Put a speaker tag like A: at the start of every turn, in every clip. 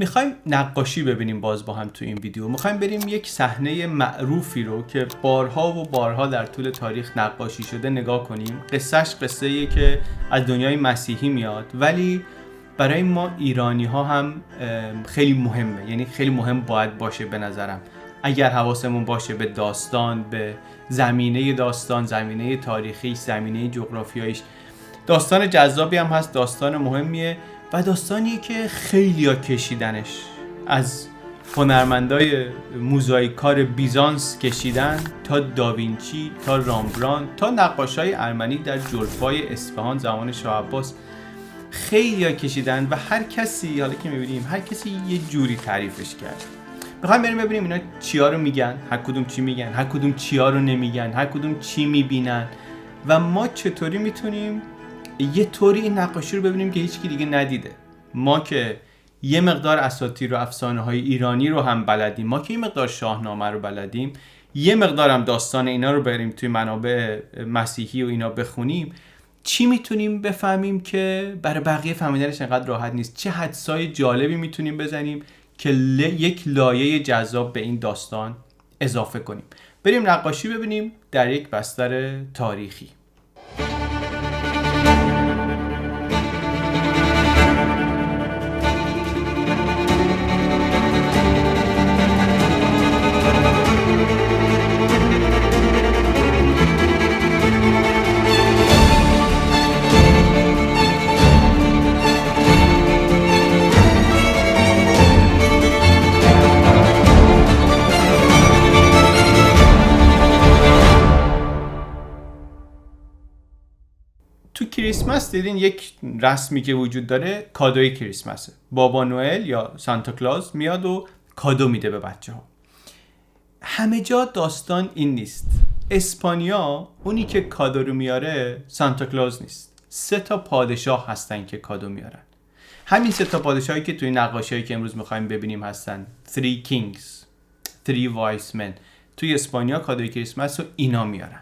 A: میخوایم نقاشی ببینیم باز با هم تو این ویدیو. میخوایم بریم یک صحنه معروفی رو که بارها و بارها در طول تاریخ نقاشی شده نگاه کنیم. قصهش قصه‌ایه که از دنیای مسیحی میاد، ولی برای ما ایرانی ها هم خیلی مهمه. یعنی خیلی مهم باید باشه به نظرم، اگر حواسمون باشه به داستان، به زمینه داستان، زمینه تاریخی، زمینه جغرافیاییش. داستان جذابی هم هست، داستان مهمیه و داستانیه که خیلیا کشیدنش. از هنرمندای موزاییکار بیزانس کشیدن تا داوینچی، تا رامبران، تا نقاشای ارمنی در جلفای اصفهان زمان شاه عباس. خیلیا کشیدن و هر کسی، حالا که میبینیم هر کسی یه جوری تعریفش کرد. میخوایم بریم ببینیم اینا چیا رو میگن، هر کدوم چی میگن، هر کدوم چیا رو نمیگن، هر کدوم چی میبینن و ما چطوری میتونیم یه طوری این نقاشی رو ببینیم که هیچ کی دیگه ندیده. ما که یه مقدار اساطیر و افسانه های ایرانی رو هم بلدیم، ما که یه مقدار شاهنامه رو بلدیم، یه مقدار هم داستان اینا رو بریم توی منابع مسیحی و اینا بخونیم، چی میتونیم بفهمیم که برای بقیه فهمیدنش انقدر راحت نیست؟ چه حدسای جالبی میتونیم بزنیم که یک لایه جذاب به این داستان اضافه کنیم؟ بریم نقاشی ببینیم در یک بستر تاریخی. تو کریسمس دیدین یک رسمی که وجود داره، کادوی کریسمسه. بابا نوئل یا سانتا کلاus میاد و کادو میده به بچه ها. همه جا داستان این نیست. اسپانیا اونی که کادو رو میاره سانتا کلاus نیست. 3 پادشاه هستن که کادو میارن. همین 3 پادشاهی که توی نقاشی‌هایی که امروز می‌خوایم ببینیم هستن. 3 kings، 3 wise men. توی اسپانیا کادوی کریسمس رو اینا میارن.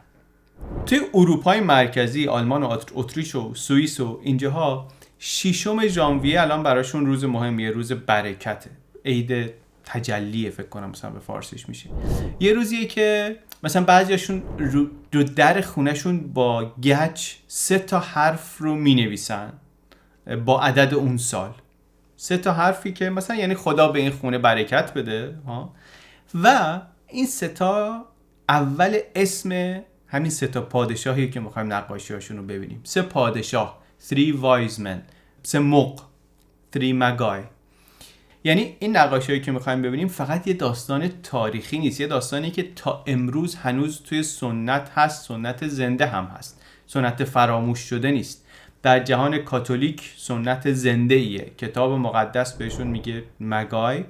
A: توی اروپای مرکزی، آلمان و اتریش و سوئیس و اینجاها 6 ژانویه الان براشون روز مهمیه، روز برکته، عید تجلیه فکر کنم مثلا به فارسیش میشه. یه روزیه که مثلا بعضیاشون رو در خونهشون با گچ 3 حرف رو مینویسن با عدد اون سال. 3 حرفی که مثلا یعنی خدا به این خونه برکت بده ها. و این 3 اول اسم همین 3 پادشاهی که میخوایم نقاشی‌هاشون رو ببینیم. 3 پادشاه، 3 wise men، 3 مغ، 3 مگای. یعنی این نقاشی‌هایی که میخوایم ببینیم فقط یه داستان تاریخی نیست، یه داستانی که تا امروز هنوز توی سنت هست، سنت زنده هم هست، سنت فراموش شده نیست. در جهان کاتولیک سنت زنده ایه. کتاب مقدس بهشون میگه مگای.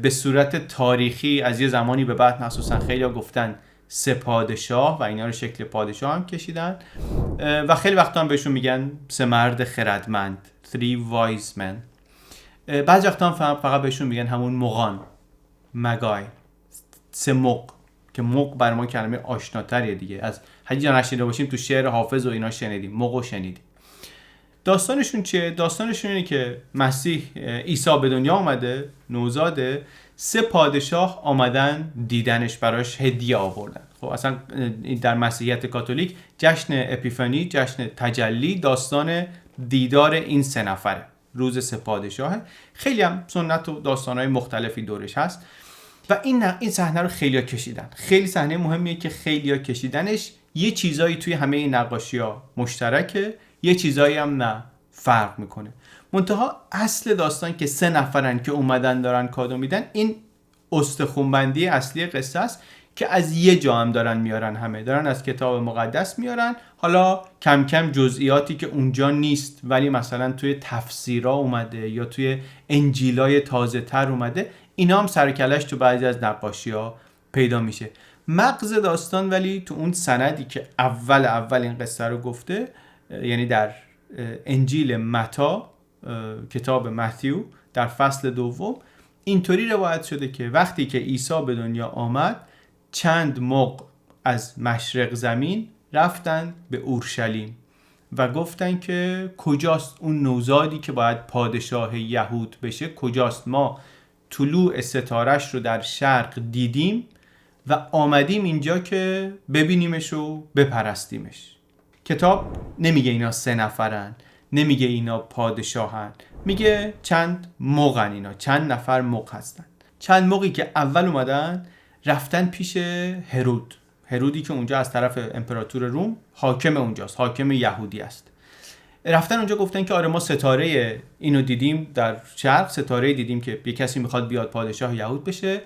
A: به صورت تاریخی از یه زمانی به بعد مخصوصا خیلی ها گفتن 3 پادشاه و اینا رو شکل پادشاه هم کشیدن و خیلی وقتا هم بهشون میگن 3 مرد خردمند، 3 wise men. بعضی وقتا هم فقط بهشون میگن همون مغان، مگای، 3 مغ، که مغ برای ما کلمه آشناتریه دیگه. از هیچ جا نشنیده باشیم تو شعر حافظ و اینا شنیدیم، مغو شنیدیم. داستانشون چیه؟ داستانشون اینه که مسیح عیسی به دنیا آمده، نوزاده، 3 پادشاه آمدن دیدنش، براش هدیه آوردن. خب اصلا در مسیحیت کاتولیک جشن اپیفانی، جشن تجلی، داستان دیدار این 3 نفره، روز 3 پادشاهه. خیلی هم سنت و داستانهای مختلفی دورش هست و این صحنه رو خیلیا کشیدن. خیلی صحنه مهمیه که خیلیا کشیدنش. یه چیزایی توی همه این نقاشی‌ها مشترکه، یه چیزایی هم نه، فرق میکنه. منتها اصل داستان که 3 نفرن که اومدن دارن کادو میدن، این استخوان‌بندی اصلی قصه است که از یه جا هم دارن میارن، همه دارن از کتاب مقدس میارن. حالا کم کم جزئیاتی که اونجا نیست ولی مثلا توی تفسیرها اومده یا توی انجیلای تازه تر اومده، اینا هم سرکلش تو بعضی از نقاشی‌ها پیدا میشه. مغز داستان ولی تو اون سندی که اول این قصه رو گفته، یعنی در انجیل متی، کتاب متیو، در فصل 2 اینطوری روایت شده که وقتی که عیسی به دنیا آمد، چند مغ از مشرق زمین رفتن به اورشلیم و گفتن که کجاست اون نوزادی که باید پادشاه یهود بشه، کجاست؟ ما طلوع ستاره‌اش رو در شرق دیدیم و آمدیم اینجا که ببینیمش و بپرستیمش. کتاب نمیگه اینا 3 نفرن، نمیگه اینا پادشاهن، میگه چند مغن، اینا چند نفر مغ هستن. چند مغی که اول اومدن رفتن پیش هرودی که اونجا از طرف امپراتور روم حاکم اونجاست، حاکم یهودی است. رفتن اونجا گفتن که آره ما ستاره اینو دیدیم در شرق، ستاره دیدیم که یه کسی میخواد بیاد پادشاه یهود بشه.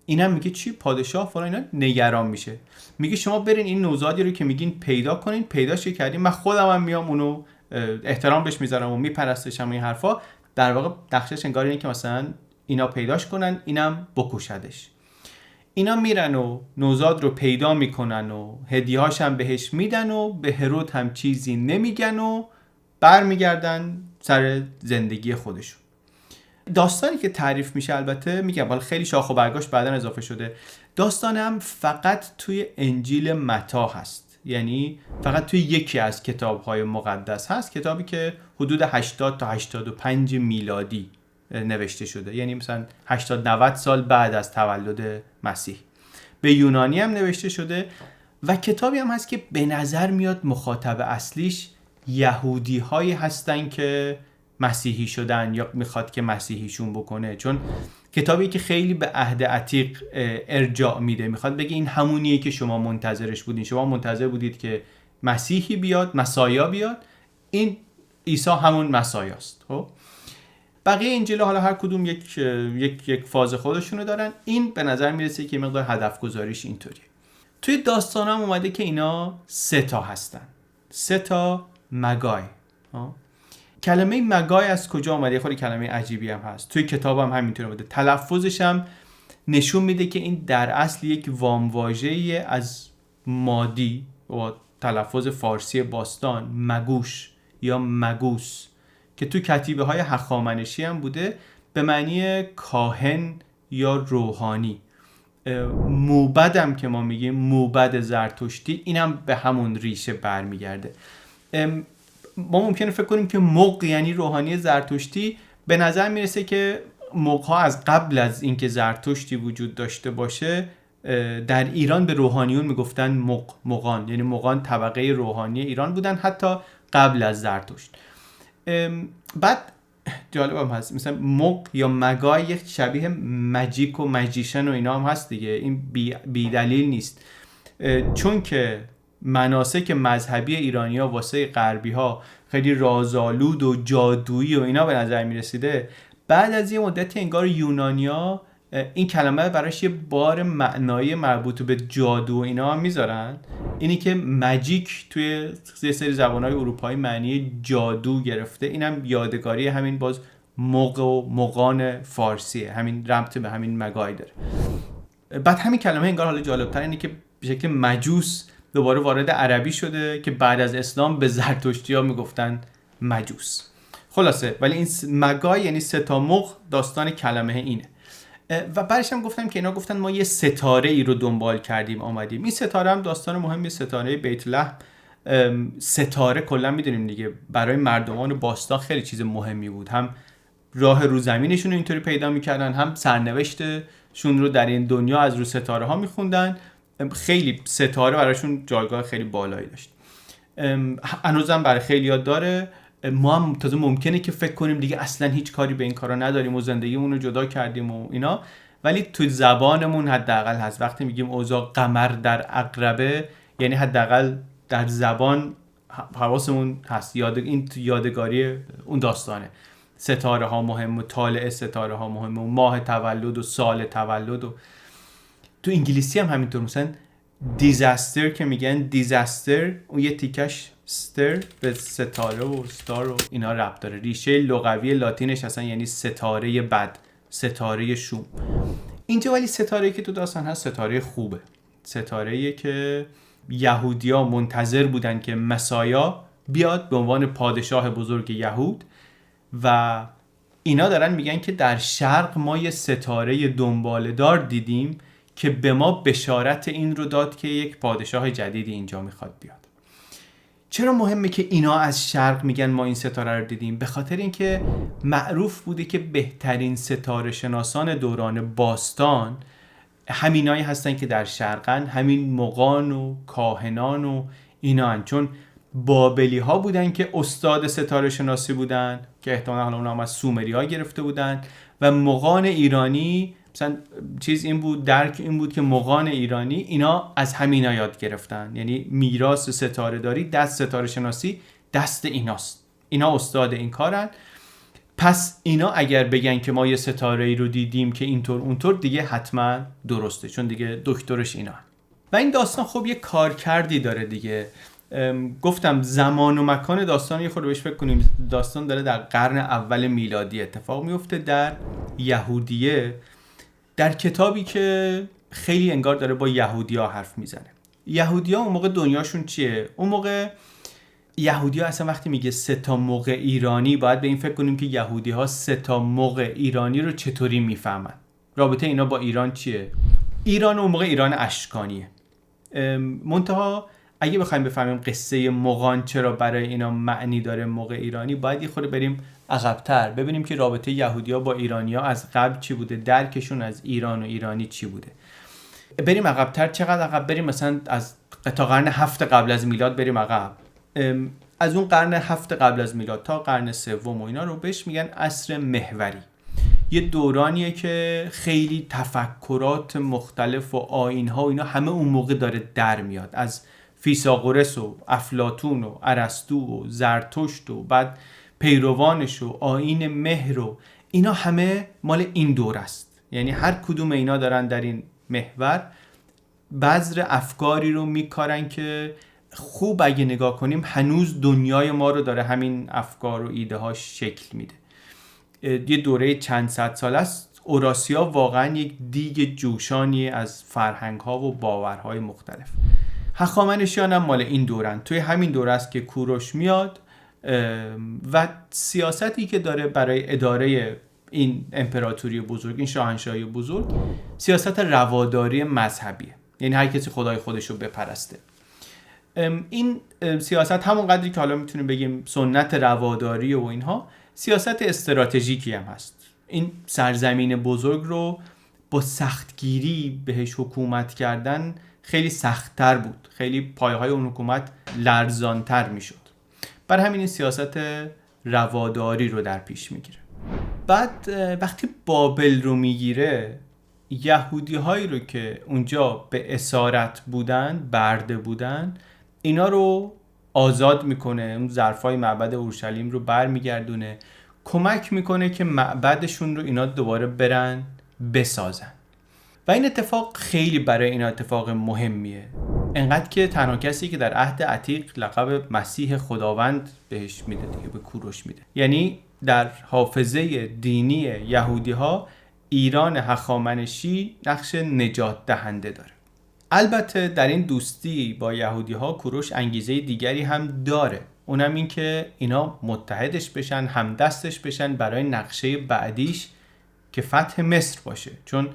A: اینم میگه چی؟ پادشاه فلان؟ اینا نگران میشه، میگه شما برین این نوزادی رو که میگین پیدا کنین. پیداش کردیم، من خودم هم میام اونو احترام بهش میذارم و میپرستشم. این حرفا در واقع نقشش انگار اینه که مثلا اینا پیداش کنن، اینم بکشدش. اینا میرن و نوزاد رو پیدا میکنن و هدیه‌هاش هم بهش میدن و به هرود هم چیزی نمیگن و برمیگردن سر زندگی خودشون. داستانی که تعریف میشه البته میگم حالا خیلی شاخ و برگاش بعداً اضافه شده. داستان هم فقط توی انجیل متی هست، یعنی فقط توی یکی از کتاب‌های مقدس هست، کتابی که حدود 80 تا 85 میلادی نوشته شده، یعنی مثلا 80-90 سال بعد از تولد مسیح. به یونانی هم نوشته شده و کتابی هم هست که به نظر میاد مخاطب اصلیش یهودی هایی هستن که مسیحی شدن یا میخواد که مسیحیشون بکنه، چون کتابی که خیلی به عهد عتیق ارجاع میده، میخواد بگه این همونیه که شما منتظرش بودین. شما منتظر بودید که مسیحی بیاد، مسایا بیاد، این عیسی همون مسایاست. خب بقیه انجیل حالا هر کدوم یک فاز خودشونو دارن. این به نظر میرسه که مقدار هدف گذاریش اینطوریه. توی داستان هم اومده که اینا 3 تا هستن، 3 تا مگای. کلمه مگای از کجا اومده؟ خیلی کلمه عجیبی هم هست. توی کتابم همینطوری اومده. تلفظش هم نشون میده که این در اصل یک وامواژه‌ای از مادی و تلفظ فارسی باستان، مگوش یا مگوس، که تو کتیبه های هخامنشی هم بوده به معنی کاهن یا روحانی. موبد هم که ما میگیم موبد زرتشتی، اینم به همون ریشه برمیگرده. ما ممکنه فکر کنیم که مغ یعنی روحانی زرتشتی. به نظر میرسه که مغ‌ها از قبل از اینکه زرتشتی وجود داشته باشه در ایران به روحانیون میگفتن مغان، یعنی مغان طبقه روحانی ایران بودن حتی قبل از زرتشت. بعد جالب هم هست مثلا مغ یا مگای یک شبیه مجیک و مجیشن و اینا هم هست دیگه. این بی دلیل نیست، چون که مناسک مذهبی ایرانی‌ها واسه غربی‌ها خیلی رازآلود و جادویی و اینا به نظر می‌رسیده. بعد از یه مدتی انگار یونانی‌ها این کلمه براش یه بار معنایی مربوط به جادو و اینا هم میذارن. اینی که ماجیک توی یه سری زبان‌های اروپایی معنی جادو گرفته، اینم یادگاری همین باز مغ و مغان فارسیه، همین ربط به همین مگای داره. بعد همین کلمه انگار حالا جالب‌تر اینه که به شکل مجوس دوباره وارد عربی شده که بعد از اسلام به زرتشتی‌ها میگفتن مجوس. خلاصه ولی این مگای یعنی 3 تا مغ داستان کلمه اینه. و بعدش هم گفتم که اینا گفتن ما یه ستاره ای رو دنبال کردیم آمدیم. این ستاره هم داستان مهمی، ستاره بیت لحم. ستاره کلا میدونیم دیگه برای مردمان باستان خیلی چیز مهمی بود، هم راه رو زمینشون رو اینطوری پیدا میکردن، هم سرنوشتشون رو در این دنیا از رو ستاره ها میخوندن. خیلی ستاره براشون جایگاه خیلی بالایی داشت. هنوزم برای خیلی یاد داره. ما هم تازه ممکنه که فکر کنیم دیگه اصلا هیچ کاری به این کارا نداریم و زندگیمون رو جدا کردیم و اینا، ولی تو زبانمون حداقل هست. وقتی میگیم اوضاع قمر در عقربه، یعنی حداقل در زبان حواسمون هست. این یادگاری اون داستانه. ستاره ها مهمه، طالع ستاره ها مهمه، ماه تولد و سال تولد. و تو انگلیسی هم همینطور، مثلا دیزاستر که میگن دیزاستر، اون یه تیکش ستر به ستاره و ستار و اینا ربط داره. ریشه لغوی لاتینش اصلا یعنی ستاره بد، ستاره شوم. اینجا ولی ستاره‌ای که تو داستان هست ستاره خوبه، ستاره‌ای که یهودی‌ها منتظر بودن که مسایا بیاد به عنوان پادشاه بزرگ یهود، و اینا دارن میگن که در شرق ما یه ستاره دنباله‌دار دیدیم که به ما بشارت این رو داد که یک پادشاه جدیدی اینجا میخواد بیاد. چرا مهمه که اینا از شرق میگن ما این ستاره رو دیدیم؟ به خاطر اینکه معروف بوده که بهترین ستاره شناسان دوران باستان همینایی هستن که در شرقن، همین مغان و کاهنان و اینا هن. چون بابلی ها بودن که استاد ستاره شناسی بودن که احتمالا حالا اونا هم از سومری ها گرفته بودن و مغان ایرانی مثلا درک این بود که مغان ایرانی اینا از همینا یاد گرفتن، یعنی میراث ستاره داری، دست ستاره شناسی دست ایناست، اینا استاد این کارن. پس اینا اگر بگن که ما یه ستاره ای رو دیدیم که اینطور اونطور، دیگه حتما درسته، چون دیگه دکترش اینا. و این داستان خب یه کارکردی داره دیگه. گفتم زمان و مکان داستان یه خورده بهش فکر کنیم. داستان داره در قرن اول میلادی اتفاق میفته در یهودیه، در کتابی که خیلی انگار داره با یهودی‌ها حرف میزنه. یهودی‌ها اون موقع دنیاشون چیه؟ اون موقع یهودی‌ها اصلا وقتی میگه 3 مغ ایرانی، باید به این فکر کنیم که یهودی‌ها 3 مغ ایرانی رو چطوری میفهمن. رابطه اینا با ایران چیه؟ ایران اون موقع ایران اشکانیه. منتها اگه بخوایم بفهمیم قصه مغان چرا برای اینا معنی داره مغ ایرانی، باید یه خورده بریم عقب‌تر ببینیم که رابطه یهودی‌ها با ایرانی‌ها از قبل چی بوده، درکشون از ایران و ایرانی چی بوده. بریم عقب‌تر. چقدر عقب بریم؟ مثلا از تا قرن 7 قبل از میلاد بریم عقب. از اون قرن 7 قبل از میلاد تا قرن 3 و اینا رو بهش میگن عصر محوری. یه دورانیه که خیلی تفکرات مختلف و آیین‌ها و اینا همه اون موقع داره در میاد، از فیثاغورس و افلاطون و ارسطو و زرتشت و بعد پیروانش و آیین مهر و اینا همه مال این دور است. یعنی هر کدوم اینا دارن در این محور بذر افکاری رو میکارن که خوب اگه نگاه کنیم هنوز دنیای ما رو داره همین افکار و ایده ها شکل میده. یه دوره چند صد سال است. اوراسیا واقعا یک دیگ جوشانی از فرهنگ ها و باورهای مختلف. هخامنشیان هم مال این دورن. توی همین دوره است که کوروش میاد و سیاستی که داره برای اداره این امپراتوری بزرگ، این شاهنشاهی بزرگ، سیاست رواداری مذهبیه. یعنی هر کسی خدای خودش رو بپرسته. این سیاست همون قدری که حالا میتونیم بگیم سنت رواداری و اینها، سیاست استراتژیکی هم هست. این سرزمین بزرگ رو با سختگیری بهش حکومت کردن خیلی سخت‌تر بود، خیلی پایه‌های اون حکومت لرزان‌تر میشد. برای همین این سیاست رواداری رو در پیش میگیره. بعد وقتی بابل رو میگیره، یهودی هایی رو که اونجا به اسارت بودن، برده بودن، اینا رو آزاد میکنه، اون ظرفای معبد اورشلیم رو برمیگردونه، کمک میکنه که معبدشون رو اینا دوباره برن بسازن. و این اتفاق خیلی برای اینا اتفاق مهمیه، انقدر که تنها کسی که در عهد عتیق لقب مسیح خداوند بهش میده دیگه، به کوروش میده. یعنی در حافظه دینی یهودی ها ایران هخامنشی نقش نجات دهنده داره. البته در این دوستی با یهودی ها کوروش انگیزه دیگری هم داره، اونم این که اینا متحدش بشن، همدستش بشن برای نقشه بعدیش که فتح مصر باشه، چون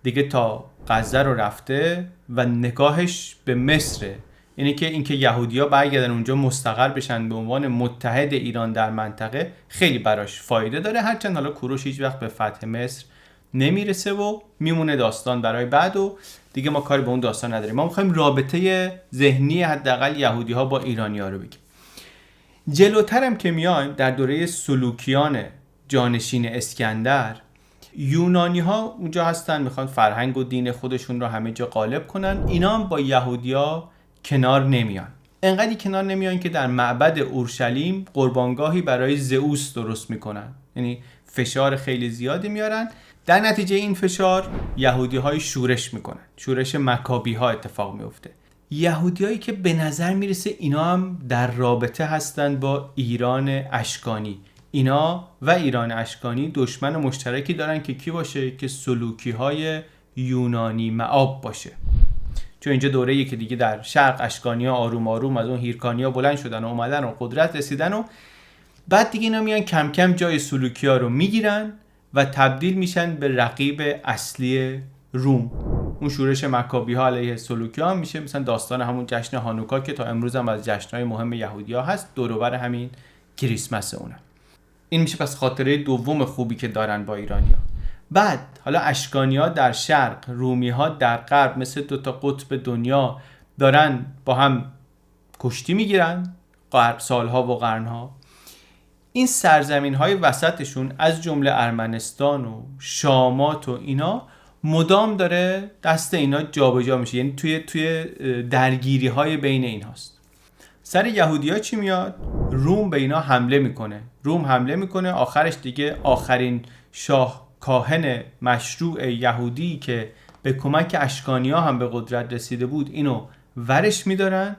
A: دیگه تا غزه رو رفته و نگاهش به مصره. یعنی که اینکه یهودی‌ها برگردن اونجا مستقر بشن به عنوان متحد ایران در منطقه خیلی براش فایده داره، هرچند حالا کوروش هیچ وقت به فتح مصر نمیرسه و میمونه داستان برای بعد و دیگه ما کاری به اون داستان نداریم. ما می‌خوایم رابطه ذهنی حداقل یهودی‌ها با ایرانی‌ها رو بگیم. جلوتر هم که میایم در دوره سلوکیان جانشین اسکندر، یونانی ها اونجا هستن، میخوان فرهنگ و دین خودشون رو همه جا غالب کنن. اینا هم با یهودیا کنار نمیان. انقدری کنار نمیان که در معبد اورشلیم قربانگاهی برای زئوس درست میکنن. یعنی فشار خیلی زیادی میارن. در نتیجه این فشار یهودی های شورش میکنن. شورش مکابی ها اتفاق میفته. یهودی هایی که به نظر میرسه اینا هم در رابطه هستن با ایران اشکانی. اینا و ایران اشکانی دشمن مشترکی دارن که کی باشه؟ که سلوکی های یونانی معاب باشه. چون اینجا دوره‌ای که دیگه در شرق اشکانی‌ها آروم آروم از اون هیرکانی‌ها بلند شدن و اومدن و قدرت رسیدن و بعد دیگه اینا میان کم کم جای سلوکی‌ها رو میگیرن و تبدیل میشن به رقیب اصلی روم. اون شورش مکابی ها علیه سلوکیان میشه مثلا داستان همون جشن هانوکا که تا امروز هم از جشن‌های مهم یهودی‌ها هست، دور و بر همین کریسمس اونه. این میشه پس خاطره دوم خوبی که دارن با ایرانی‌ها. بعد حالا اشکانی‌ها در شرق، رومی‌ها در غرب، مثل دو تا قطب دنیا دارن با هم کشتی میگیرن سالها و قرنها. این سرزمین‌های وسطشون از جمله ارمنستان و شامات و اینا مدام داره دست اینا جابجا میشه، یعنی توی درگیری‌های بین اینهاست. سر یهودی‌ها چی میاد؟ روم به اینا حمله میکنه. آخرش دیگه آخرین شاه کاهن مشروع یهودی که به کمک اشکانی‌ها هم به قدرت رسیده بود اینو ورش میدارن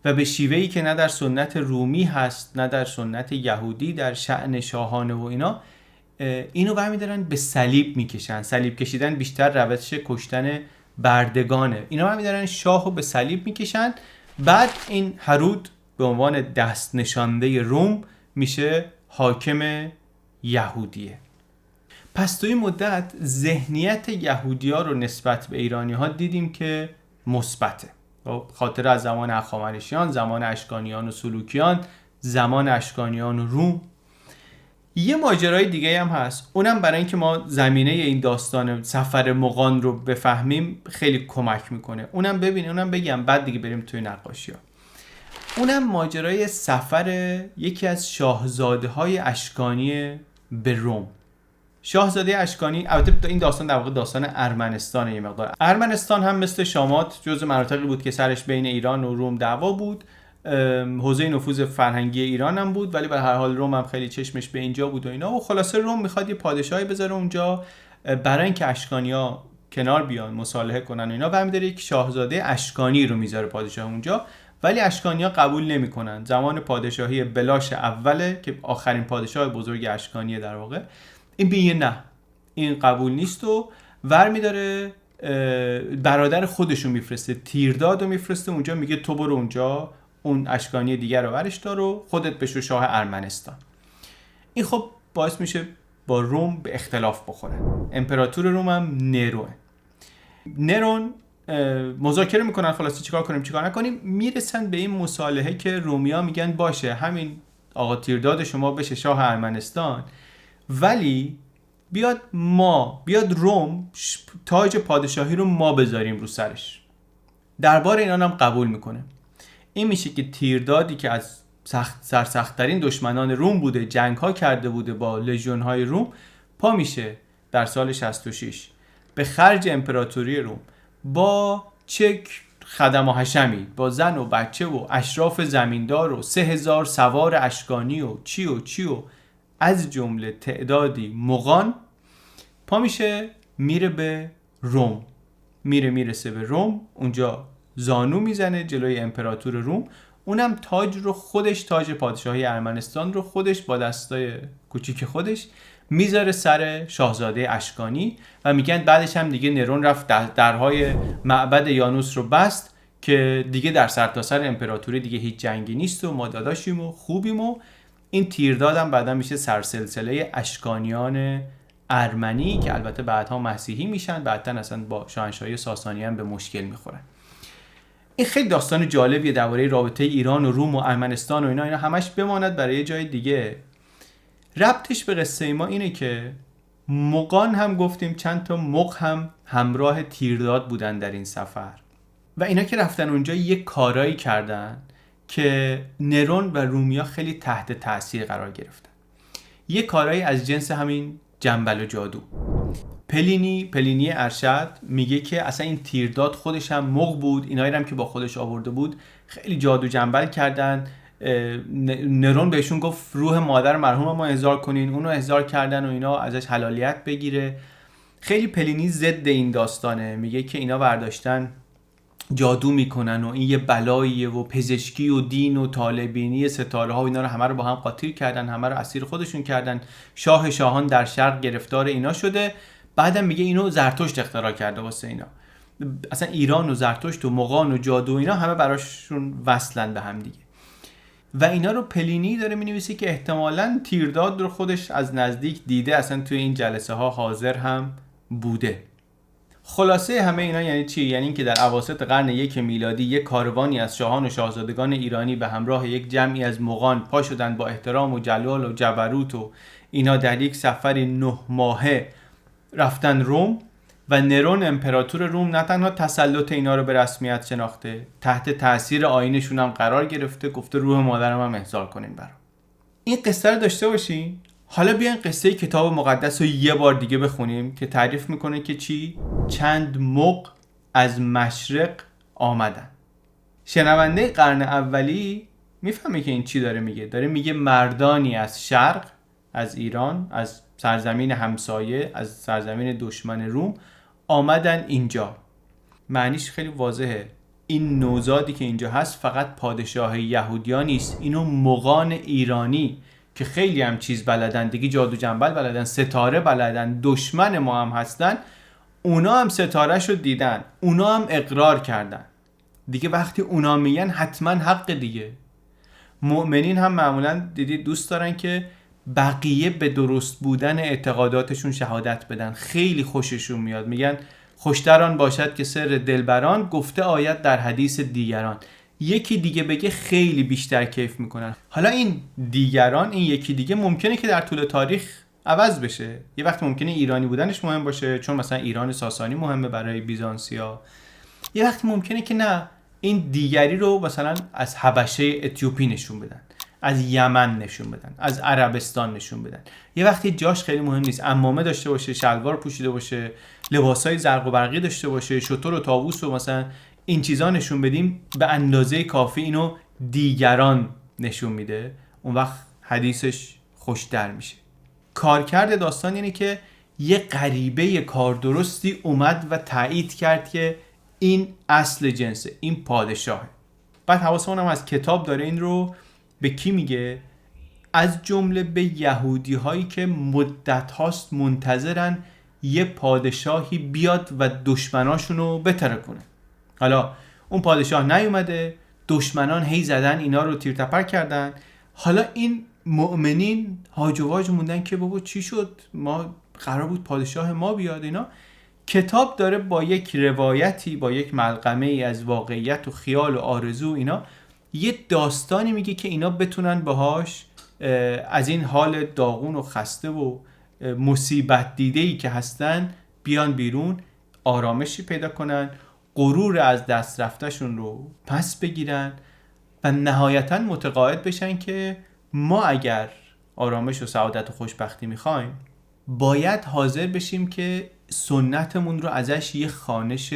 A: و به شیوهی که نه در سنت رومی هست نه در سنت یهودی در شأن شاهانه و اینا، اینو برمیدارن به صلیب میکشن. صلیب کشیدن بیشتر روش کشتن بردگانه. اینا برمیدارن شاهو به صلیب میکشن. بعد این هرود به عنوان دست نشانده روم میشه حاکم یهودیه. پس توی مدت ذهنیت یهودی‌ها رو نسبت به ایرانی‌ها دیدیم که مثبته. خاطر از زمان هخامنشیان، زمان اشکانیان و سلوکیان، زمان اشکانیان و روم. یه ماجرای دیگه هم هست، اونم برای اینکه ما زمینه این داستان سفر مغان رو بفهمیم خیلی کمک میکنه. اونم بگم بعد دیگه بریم توی نقاشی ها. اونم ماجرای سفر یکی از شاهزاده های اشکانی به روم. شاهزاده اشکانی، البته این داستان در واقع داستان ارمنستانه. یه مقدار ارمنستان هم مثل شامات جزو مناطقی بود که سرش بین ایران و روم دعوا بود، حوزه نفوذ فرهنگی ایران هم بود، ولی به هر حال روم هم خیلی چشمش به اینجا بود و اینا. و خلاصه روم میخواد یه پادشاهی بذاره اونجا برای اینکه اشکانی‌ها کنار بیان مصالحه کنن و اینا، برمی‌داره یک شاهزاده اشکانی رو میذاره پادشاه اونجا، ولی اشکانی‌ها قبول نمی‌کنن. زمان پادشاهی بلاش اوله که آخرین پادشاه بزرگ اشکانیه در واقع، این میگه نه این قبول نیست و برمی‌داره برادر خودشو میفرسته، تیرداد رو میفرسته اونجا، میگه تو برو اونجا اون اشکانی دیگر رو ورش دار و خودت بشو شاه ارمنستان. این خب باعث میشه با روم به اختلاف بخوره. امپراتور روم هم نرون مذاکره میکنن خلاصه چیکار کنیم چیکار نکنیم. میرسن به این مصالحه که رومیا میگن باشه همین آقا تیرداد شما بشه شاه ارمنستان، ولی بیاد روم تاج پادشاهی رو ما بذاریم رو سرش. دربار اینا هم قبول میکنه. این میشه که تیردادی که از سرسخت‌ترین دشمنان روم بوده، جنگ‌ها کرده بوده با لژیون‌های روم، پا میشه در سال 66 به خرج امپراتوری روم با چک خدم و حشمی، با زن و بچه و اشراف زمیندار و 3000 سوار اشکانی و چی و از جمله تعدادی مغان، پا میشه میره به روم، میرسه به روم، اونجا زانو میزنه جلوی امپراتور روم. اونم تاج پادشاهی ارمنستان رو خودش با دستای کوچیک خودش میذاره سر شاهزاده اشکانی و میگن بعدش هم دیگه نرون رفت درهای معبد یانوس رو بست که دیگه در سرتاسر امپراتوری دیگه هیچ جنگی نیست و ما داداشیم و خوبیم. و این تیردادم بعدا میشه سرسلسله اشکانیان ارمنی که البته بعدها مسیحی میشن، بعداً اصلا با شاهنشاهی ساسانی هم به مشکل میخورن. این خیلی داستان جالبیه درباره رابطه ایران و روم و ارمنستان و اینا همش بماند برای جای دیگه. ربطش به قصه ما اینه که مغان هم گفتیم چند تا مغ هم همراه تیرداد بودن در این سفر و اینا که رفتن اونجا یک کارایی کردن که نرون و رومیا خیلی تحت تاثیر قرار گرفتن. یک کارایی از جنس همین جنبل و جادو. پلینی ارشد میگه که اصلا این تیرداد خودش هم مغ بود، اینایی هم که با خودش آورده بود خیلی جادو جنبل کردن. نرون بهشون گفت روح مادر مرحوم ما احضار کنین، اونو احضار کردن و اینا ازش حلالیت بگیره. خیلی پلینی ضد این داستانه، میگه که اینا برداشتن جادو میکنن و این یه بلاییه و پزشکی و دین و طالبینی ستاره ها و اینا رو همه رو با هم قاطی کردن، همه رو اسیر خودشون کردن. شاهان در شرق گرفتار اینا شده. بعدم میگه اینو زرتشت اختراع کرده واسه اینا. اصلا ایران و زرتشت و مغان و جادو اینا همه براشون وصلن به هم دیگه. و اینا رو پلینی داره مینویسه که احتمالاً تیرداد رو خودش از نزدیک دیده، اصلا توی این جلسه ها حاضر هم بوده. خلاصه همه اینا یعنی چی؟ یعنی اینکه در اواسط قرن 1 میلادی یک کاروانی از شاهان و شاهزادگان ایرانی به همراه یک جمعی از مغان پا شدن با احترام و جلال و جبروت و اینا در یک سفری 9 ماهه رفتن روم و نرون امپراتور روم نه تنها تسلط اینا رو به رسمیت شناخته، تحت تاثیر آیینشون هم قرار گرفته، گفته روح مادرم هم احضار کنین برام. این قصه رو داشته باشین. حالا بیاین قصه کتاب مقدس رو یه بار دیگه بخونیم که تعریف میکنه که چی؟ چند مغ از مشرق آمدن. شنونده قرن اولی میفهمه که این چی داره میگه. داره میگه مردانی از شرق، از ایران، از سرزمین همسایه، از سرزمین دشمن روم آمدن اینجا. معنیش خیلی واضحه. این نوزادی که اینجا هست فقط پادشاه یهودیان نیست، اینو مغان ایرانی که خیلی هم چیز بلدن دیگه، جادو جنبل بلدن، ستاره بلدن، دشمن ما هم هستن، اونا هم ستاره شو دیدن، اونا هم اقرار کردن دیگه. وقتی اونا میگن حتما حق دیگه. مؤمنین هم معمولا دیدید دوست دارن که بقیه به درست بودن اعتقاداتشون شهادت بدن، خیلی خوششون میاد. میگن خوشتر آن باشد که سر دلبران گفته آید در حدیث دیگران. یکی دیگه بگه خیلی بیشتر کیف میکنن. حالا این دیگران، این یکی دیگه ممکنه که در طول تاریخ عوض بشه. یه وقت ممکنه ایرانی بودنش مهم باشه، چون مثلا ایران ساسانی مهمه برای بیزانسیا. یه وقت ممکنه که نه، این دیگری رو مثلا از حبشه اتیوپی نشون بدن، از یمن نشون بدن، از عربستان نشون بدن. یه وقتی جاش خیلی مهم نیست، عمامه داشته باشه، شلوار پوشیده باشه، لباسای زرق و برقی داشته باشه، شتر و طاووس و مثلا این چیزا نشون بدیم، به اندازه کافی اینو دیگران نشون میده. اون وقت حدیثش خوش‌تر میشه. کارکرد داستان اینه که یه غریبه کار درستی اومد و تایید کرد که این اصل جنسه، این پادشاهه. بعد حواسمون هم از کتاب داره این رو به کی میگه؟ از جمله به یهودی هایی که مدت هاست منتظرن یه پادشاهی بیاد و دشمناشون رو بترکونه. حالا اون پادشاه نیومده، دشمنان هی زدن اینا رو تیر تپر کردن. حالا این مؤمنین هاج و واج موندن که بابا چی شد؟ ما قرار بود پادشاه ما بیاد. اینا کتاب داره با یک روایتی، با یک ملغمه ای از واقعیت و خیال و آرزو اینا یه داستانی میگه که اینا بتونن باهاش از این حال داغون و خسته و مصیبت دیده‌ای که هستن بیان بیرون، آرامشی پیدا کنن، غرور از دست رفتهشون رو پس بگیرن و نهایتاً متقاعد بشن که ما اگر آرامش و سعادت و خوشبختی میخوایم باید حاضر بشیم که سنتمون رو ازش یه خوانش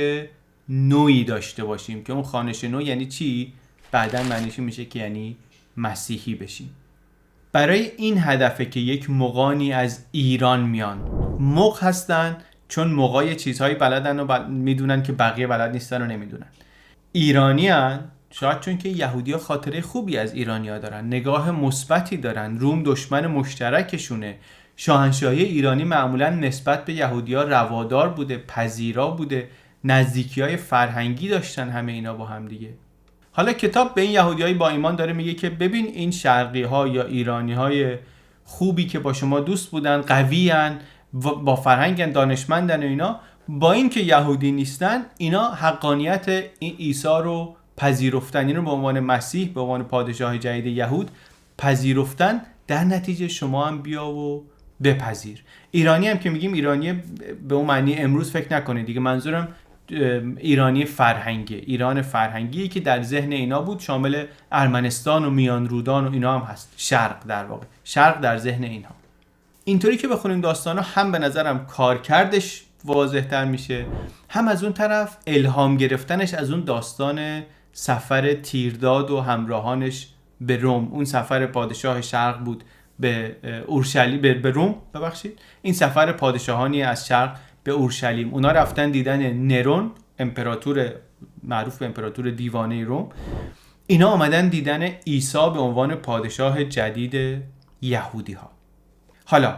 A: نوعی داشته باشیم. که اون خوانش نو یعنی چی؟ بعداً معنیش میشه که یعنی مسیحی بشیم. برای این هدفه که یک مغانی از ایران میان. مغ هستن چون مغای چیزهایی بلدن و میدونن که بقیه بلد نیستن و نمیدونن. ایرانی هن شاید چون که یهودی ها خاطره خوبی از ایرانی ها دارن، نگاه مثبتی دارن، روم دشمن مشترکشونه. شاهنشاهی ایرانی معمولا نسبت به یهودی ها روادار بوده، پذیرا بوده، نزدیکی های فرهنگی داشتن همه اینا با هم دیگه. حالا کتاب به این یهودیای با ایمان داره میگه که ببین این شرقی ها یا ایرانی های خوبی که با شما دوست بودن، قوی ان، با فرهنگن، دانشمندن و اینا، با این که یهودی نیستن، اینا حقانیت این عیسی رو پذیرفتن، این رو به عنوان مسیح، به عنوان پادشاه جدید یهود پذیرفتن. در نتیجه شما هم بیا و بپذیر. ایرانی هم که میگیم ایرانی به اون معنی امروز فکر نکنید دیگه، منظورم ایرانی فرهنگی، ایران فرهنگی که در ذهن اینا بود، شامل ارمنستان و میان رودان و اینا هم هست. شرق در واقع، شرق در ذهن اینها. اینطوری که بخونیم داستانا هم به نظرم کارکردش واضح‌تر میشه، هم از اون طرف الهام گرفتنش از اون داستان سفر تیرداد و همراهانش به روم. اون سفر پادشاه شرق بود به اورشلیم، به روم ببخشید. این سفر پادشاهانی از شرق به اورشلیم، اونا رفتن دیدن نرون، امپراتور معروف به امپراتور دیوانه روم. اینا آمدن دیدن عیسی به عنوان پادشاه جدید یهودی ها. حالا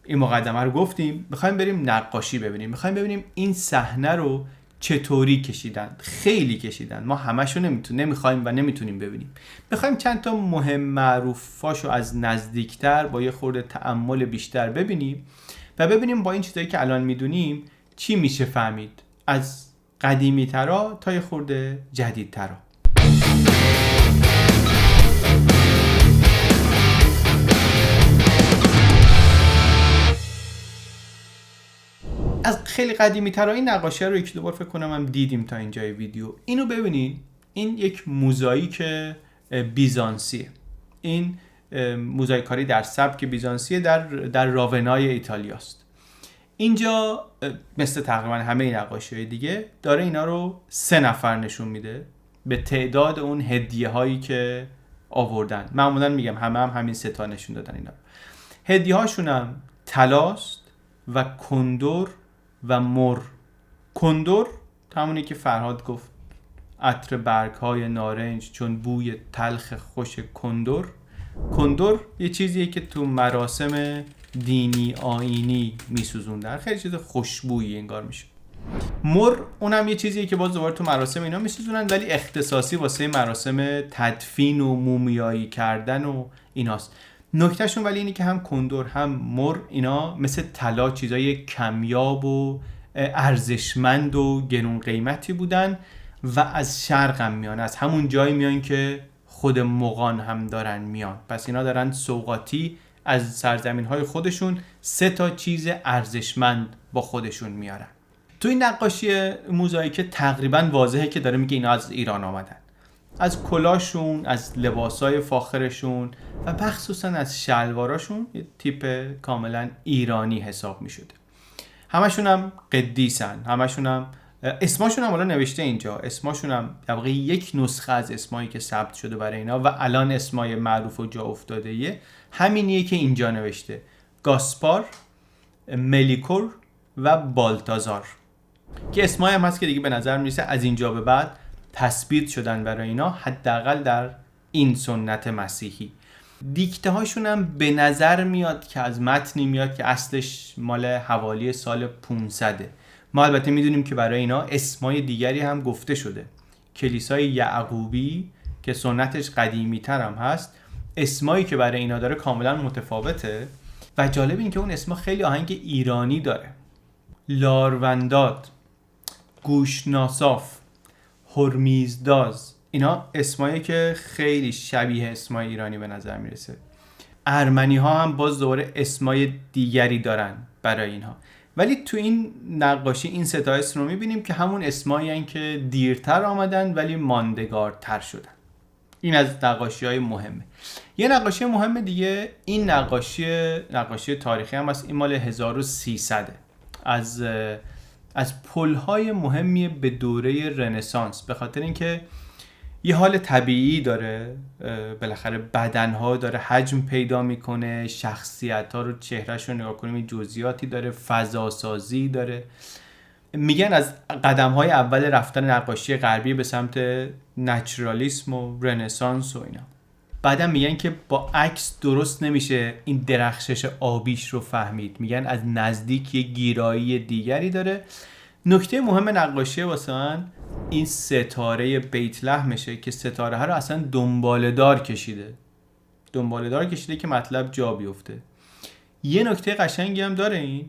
A: این مقدمه رو گفتیم، میخوایم بریم نقاشی ببینیم. میخوایم ببینیم این صحنه رو چطوری کشیدن. خیلی کشیدن، ما همشو نمیخوایم و نمیتونیم ببینیم. میخوایم چند تا مهم معروفاشو از نزدیکتر با یه خورده تأمل بیشتر ببینیم و ببینیم با این چیزایی که الان میدونیم چی میشه فهمید. از قدیمی ترا تا یه خورده جدید ترا. از خیلی قدیمی ترا این نقاشی رو یک دو بار فکر کنم هم دیدیم تا اینجای ویدیو. اینو ببینید، این یک موزاییک بیزانسیه. این موزاییک کاری در سبک بیزانسیه در راونای ایتالیاست. اینجا مثل تقریبا همه نقاشی‌های دیگه داره اینا رو 3 نفر نشون میده به تعداد اون هدیه هایی که آوردن. معمولا میگم همین 3 تا نشون دادن اینا رو. هدیه هاشون هم طلاست و کندر و مر. کندر همونی که فرهاد گفت، عطر برگ های نارنج چون بوی تلخ خوش کندر. کندر یه چیزیه که تو مراسم دینی آیینی میسوزوندن، خیلی چیز خوشبویی انگار میشه. مر اونم یه چیزیه که باز دوباره تو مراسم اینا میسوزونن، ولی اختصاصی واسه مراسم تدفین و مومیایی کردن و ایناست. نکتهشون ولی اینه که هم کندر هم مر اینا مثل طلا چیزای کمیاب و ارزشمند و گرون قیمتی بودن و از شرق هم میان، از همون جایی میان که خود مغان هم دارن میان. پس اینا دارن سوغاتی از سرزمین های خودشون 3 تا چیز ارزشمند با خودشون میارن. تو این نقاشی موزاییک تقریبا واضحه که داره میگه اینا از ایران آمدن، از کلاشون، از لباسای فاخرشون و مخصوصا از شلواراشون یه تیپ کاملا ایرانی حساب میشده. همشون هم قدیسن، همشون هم اسماشون هم حالا نوشته اینجا، اسماشون هم در واقع یک نسخه از اسمایی که ثبت شده برای اینا و الان اسمای معروف و جا افتاده همینیه که اینجا نوشته: گاسپار، ملیکور و بالتازار، که اسمای هم هست که دیگه به نظر میرسه از اینجا به بعد تثبیت شدن برای اینا، حداقل در این سنت مسیحی. دیکته هاشون هم به نظر میاد که از متنی میاد که اصلش مال حوالی سال 500. ما البته میدونیم که برای اینا اسمای دیگری هم گفته شده. کلیسای یعقوبی که سنتش قدیمی تر هم هست، اسمایی که برای اینا داره کاملا متفاوته و جالب این که اون اسما خیلی آهنگ ایرانی داره. لارونداد، گوشناساف، هرمیزداز، اینا اسمایی که خیلی شبیه اسمای ایرانی به نظر میرسه. ارمنی ها هم باز دوباره اسمای دیگری دارن برای اینها، ولی تو این نقاشی این 3 تا اسم رو میبینیم که همون اسمایی هستن که دیرتر آمدن ولی ماندگارتر شدن. این از نقاشی‌های مهمه. یه نقاشی مهم دیگه، این نقاشی تاریخی هم هست، این مال 1300 از پل‌های مهمی به دوره رنسانس، به خاطر اینکه یه حال طبیعی داره، بالاخره بدنها داره حجم پیدا میکنه، شخصیت‌ها رو، چهرهش رو نگاه کنیم جزئیاتی داره، فضاسازی داره. میگن از قدم‌های اول رفتن نقاشی غربی به سمت نچرالیسم و رنسانس و اینا. بعدم میگن که با عکس درست نمیشه این درخشش آبیش رو فهمید، میگن از نزدیک یه گیرایی دیگری داره. نکته مهم نقاشی واسه من این ستاره بیت لحمشه که ستاره ها رو اصلا دنباله‌دار کشیده که مطلب جا بیفته. یه نکته قشنگی هم داره،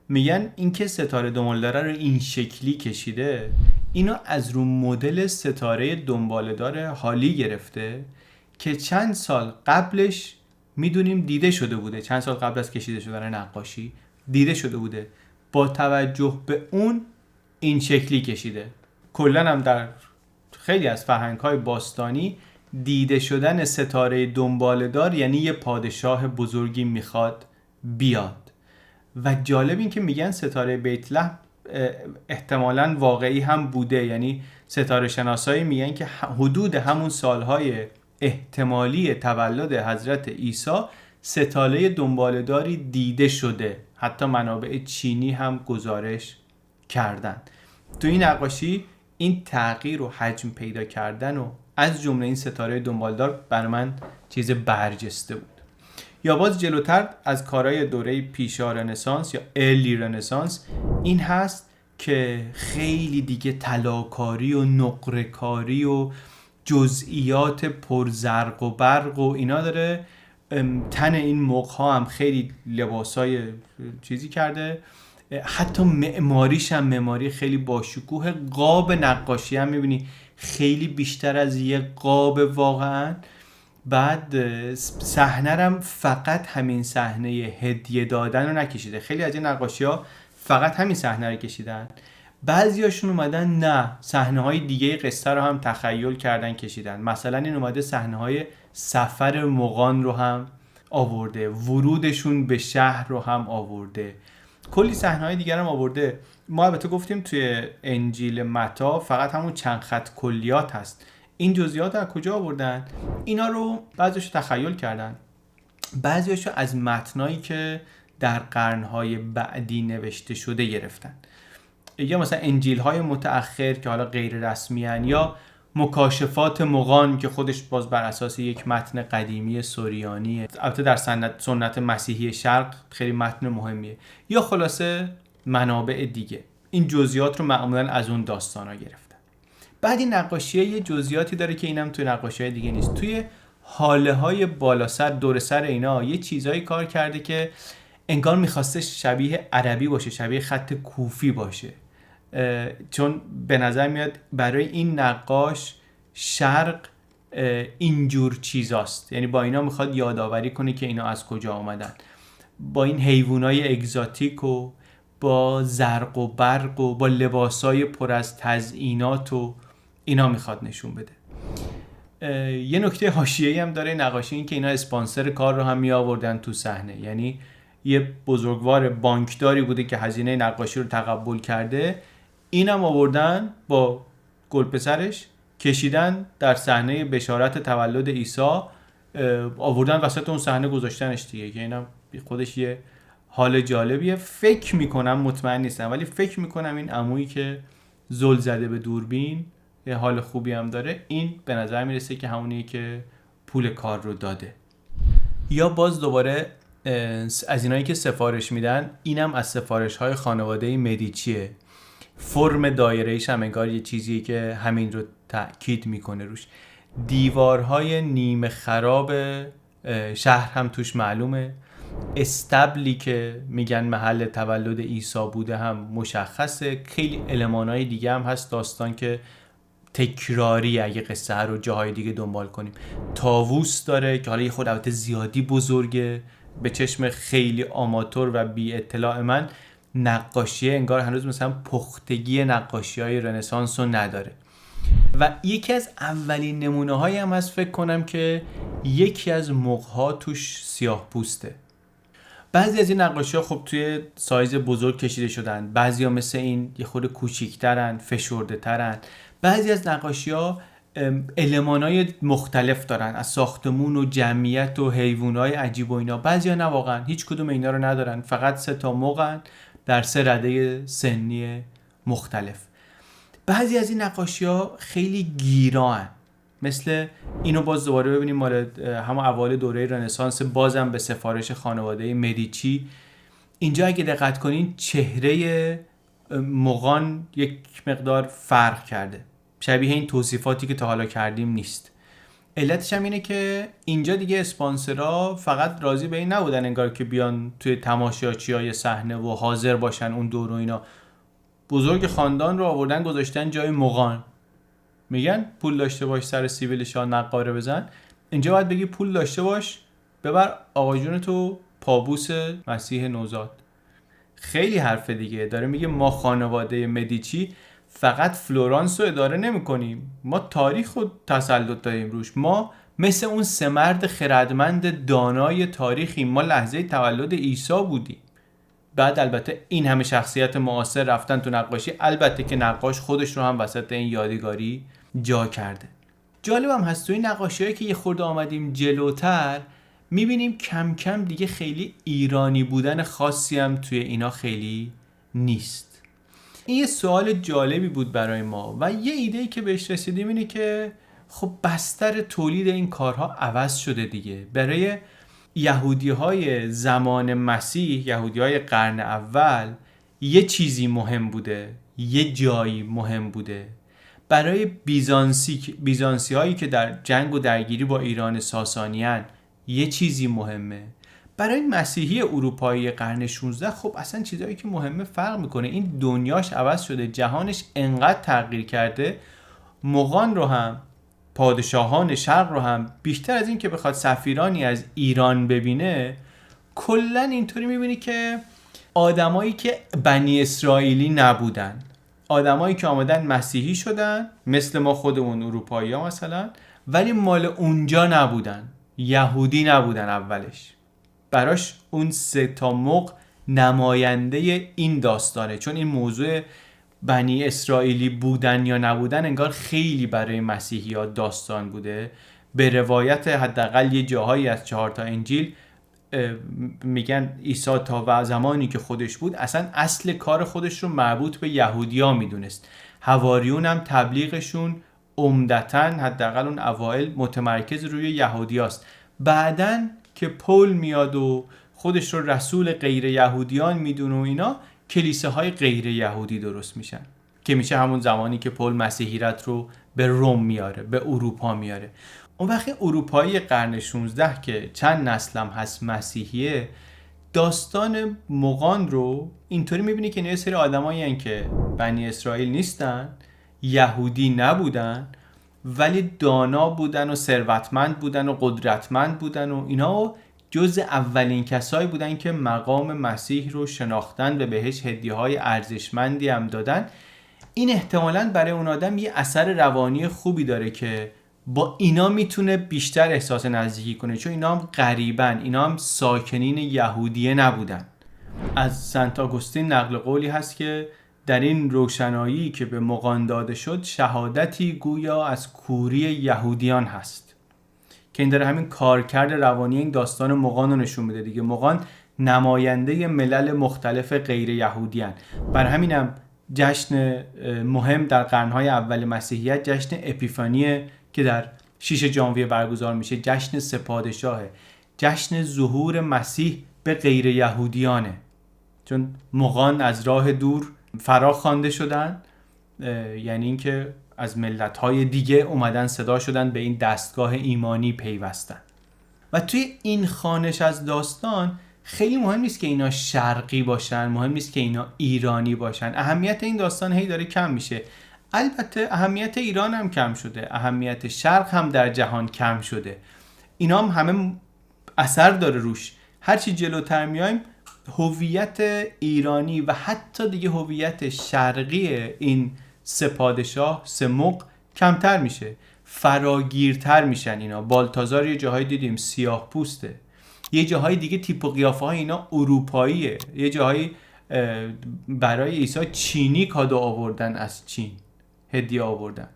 A: میگن این که ستاره دنباله‌دار رو این شکلی کشیده، اینو از رو مدل ستاره دنباله‌دار حالی گرفته که چند سال قبلش میدونیم دیده شده بوده، چند سال قبل از کشیده شدن نقاشی دیده شده بوده، با توجه به اون این شکلی کشیده. کلن هم در خیلی از فرهنگ‌های باستانی دیده شدن ستاره دنباله‌دار یعنی یه پادشاه بزرگی میخواد بیاد. و جالب این که میگن ستاره بیت لحم احتمالاً واقعی هم بوده، یعنی ستاره شناسایی میگن که حدود همون سالهای احتمالی تولد حضرت عیسی ستاره دنباله‌داری دیده شده، حتی منابع چینی هم گزارش کردن. تو این نقاشی این تغییر و حجم پیدا کردن و از جمله این ستاره دنباله‌دار برای من چیز برجسته بود. یا باز جلوتر از کارهای دوره پیشا رنسانس یا ارلی رنسانس این هست که خیلی دیگه طلاکاری و نقره‌کاری و جزئیات پرزرق و برق و اینا داره. تن این مق‌ها هم خیلی لباسای چیزی کرده. حتی معماریش هم معماری خیلی باشکوه. قاب نقاشی هم میبینی خیلی بیشتر از یه قاب واقعا. بعد صحنه هم فقط همین صحنه هدیه دادن رو نکشیده. خیلی از این نقاشی ها فقط همین صحنه رو کشیدن. بعضیاشون اومدن نه صحنه های دیگه قصه رو هم تخیل کردن کشیدن. مثلا این اومده صحنه های سفر مغان رو هم آورده، ورودشون به شهر رو هم آورده، کلی صحنه‌های دیگر هم آورده. ما البته گفتیم توی انجیل متی فقط همون چند خط کلیات هست. این جزئیات از کجا آوردن؟ اینا رو بعضیش تخیل کردن، بعضیش از متنایی که در قرن‌های بعدی نوشته شده گرفتن، یا مثلا انجیل‌های متأخر که حالا غیر رسمی هن، یا مکاشفات مغان که خودش باز بر اساس یک متن قدیمی سوریانیه، البته در سنت مسیحی شرق خیلی متن مهمیه، یا خلاصه منابع دیگه. این جزئیات رو معمولا از اون داستانا گرفتن. بعد این نقاشیه یه جزئیاتی داره که اینم توی نقاشی‌های دیگه نیست. توی حاله های بالا سر دور سر اینا یه چیزایی کار کرده که انگار می‌خواسته شبیه عربی باشه، شبیه خط کوفی باشه، چون به نظر میاد برای این نقاش شرق اینجور چیزاست. یعنی با اینا میخواد یادآوری کنه که اینا از کجا آمدن، با این حیوانای اگزاتیک و با زرق و برق و با لباسای پر از تزیینات و اینا میخواد نشون بده. یه نکته حاشیه‌ای هم داره نقاشی، این که اینا اسپانسر کار رو هم می آوردن تو صحنه. یعنی یه بزرگوار بانکداری بوده که هزینه نقاشی رو تقبل کرده، اینم آوردن با گلپسرش کشیدن در صحنه بشارت تولد عیسی، آوردن وسط اون صحنه گذاشتنش دیگه، که اینم خودش یه حال جالبیه. فکر میکنم، مطمئن نیستم، ولی فکر میکنم این عمویی که زل زده به دوربین یه حال خوبی هم داره، این به نظر میرسه که همونیه که پول کار رو داده. یا باز دوباره از اینایی که سفارش میدن، اینم از سفارش های خانواده مدیچیه. فرم دایره‌ایش هم انگار یه چیزیه که همین رو تأکید میکنه روش. دیوارهای نیمه خراب شهر هم توش معلومه. استبلی که میگن محل تولد عیسی بوده هم مشخصه. خیلی المانای دیگه هم هست داستان که تکراری اگه قصه رو جاهای دیگه دنبال کنیم. طاووس داره که حالا یه خود البته زیادی بزرگه، به چشم خیلی آماتور و بی اطلاع من نقاشی انگار هنوز مثلا پختگی نقاشی‌های رنسانس رو نداره. و یکی از اولین نمونه‌هایی هم هست فکر کنم که یکی از مغ‌ها توش سیاه پوسته. بعضی از این نقاشی‌ها خب توی سایز بزرگ کشیده شدن، بعضی‌ها مثل این یه خورده کوچیک‌ترن، فشرده‌ترن. بعضی از نقاشی‌ها المان‌های مختلف دارن، از ساختمون و جمعیت و حیوانات عجیب و اینا. بعضی‌ها نه، واقعا هیچ کدوم اینا رو ندارن، فقط 3 مغن در 3 رده سنی مختلف. بعضی از این نقاشی‌ها خیلی گیران، مثل اینو باز دوباره ببینیم مال همون اوایل دوره رنسانس، بازم به سفارش خانواده مدیچی. اینجا اگه دقت کنین چهره مغان یک مقدار فرق کرده، شبیه این توصیفاتی که تا حالا کردیم نیست. علتش هم اینه که اینجا دیگه اسپانسرها فقط راضی به این نبودن انگار که بیان توی تماشاچیای صحنه و حاضر باشن اون دور و اینا. بزرگ خاندان رو آوردن گذاشتن جای مغان. میگن پول داشته باش سر سیبیل شاه نقاره بزن، اینجا باید بگی پول داشته باش ببر آقا جون تو پابوس مسیح نوزاد. خیلی حرف دیگه داره. میگه ما خانواده مدیچی فقط فلورانس رو اداره نمی کنیم، ما تاریخ رو تسلط داریم روش. ما مثل اون 3 مرد خردمند دانای تاریخی، ما لحظه تولد عیسی بودیم. بعد البته این همه شخصیت معاصر رفتن تو نقاشی، البته که نقاش خودش رو هم وسط این یادگاری جا کرده. جالبم هست تو این نقاشی‌هایی که یه خورده آمدیم جلوتر، میبینیم کم کم دیگه خیلی ایرانی بودن خاصی هم توی اینا خیلی نیست. این یه سوال جالبی بود برای ما و یه ایده‌ای که بهش رسیدیم اینه که خب بستر تولید این کارها عوض شده دیگه. برای یهودی‌های زمان مسیح، یهودی‌های قرن اول، یه چیزی مهم بوده، یه جایی مهم بوده. برای بیزانسی هایی که در جنگ و درگیری با ایران ساسانیان یه چیزی مهمه. برای مسیحی اروپایی قرن 16 خب اصلا چیزایی که مهمه فرق میکنه. این دنیاش عوض شده، جهانش انقدر تغییر کرده، مغان رو هم، پادشاهان شرق رو هم، بیشتر از این که بخواد سفیرانی از ایران ببینه، کلا اینطوری میبینی که آدمایی که بنی اسرائیلی نبودن، آدمایی که آمدن مسیحی شدن مثل ما خودمون اروپایی ها مثلا، ولی مال اونجا نبودن، یهودی نبودن اولش. براش اون 3 تا مغ نماینده این داستانه، چون این موضوع بنی اسرائیلی بودن یا نبودن انگار خیلی برای مسیحی ها داستان بوده. به روایت حداقل یه جاهایی از 4 تا انجیل میگن عیسی تا و زمانی که خودش بود اصلا اصل کار خودش رو مربوط به یهودیا میدونست. حواریون هم تبلیغشون عمدتاً حداقل اون اوائل متمرکز روی یهودیاست. بعدن که پول میاد و خودش رو رسول غیر یهودیان میدونه و اینا، کلیسه های غیر یهودی درست میشن که میشه همون زمانی که پول مسیحیت رو به روم میاره، به اروپا میاره. اون وقت اروپایی قرن 16 که چند نسلم هست مسیحیه، داستان مغان رو اینطوری میبینی که یه سری آدمایی هستن که بنی اسرائیل نیستن، یهودی نبودن، ولی دانا بودن و ثروتمند بودن و قدرتمند بودن و اینا جز اولین کسایی بودن که مقام مسیح رو شناختن و بهش هدیه‌های ارزشمندی هم دادن. این احتمالاً برای اون آدم یه اثر روانی خوبی داره که با اینا میتونه بیشتر احساس نزدیکی کنه، چون اینا هم غریبن، اینا هم ساکنین یهودیه نبودن. از سنت آگوستین نقل قولی هست که در این روشنایی که به مغان داده شد شهادتی گویا از کوری یهودیان هست، که این داره همین کارکرد روانی این داستان مغان رو نشون میده دیگه. مغان نماینده ملل مختلف غیر یهودیان. بر همینم جشن مهم در قرنهای اول مسیحیت جشن اپیفانیه که در 6 ژانویه برگزار میشه، جشن سپادشاهه، جشن ظهور مسیح به غیر یهودیانه، چون مغان از راه دور فرا خوانده شدن، یعنی اینکه از ملت‌های دیگه اومدن صدا شدن به این دستگاه ایمانی پیوستن. و توی این خوانش از داستان خیلی مهم نیست که اینا شرقی باشن، مهم نیست که اینا ایرانی باشن. اهمیت این داستان هی داره کم میشه. البته اهمیت ایران هم کم شده، اهمیت شرق هم در جهان کم شده، اینا هم همه اثر داره روش. هرچی جلوتر میایم هویت ایرانی و حتی دیگه هویت شرقی این 3 پادشاه، 3 مغ کمتر میشه، فراگیرتر میشن. اینا بالتازار یه جاهای دیدیم سیاه پوسته، یه جاهای دیگه تیپ و قیافه های اینا اروپاییه، یه جاهای برای عیسی چینی کادو آوردن، از چین هدیه آوردن.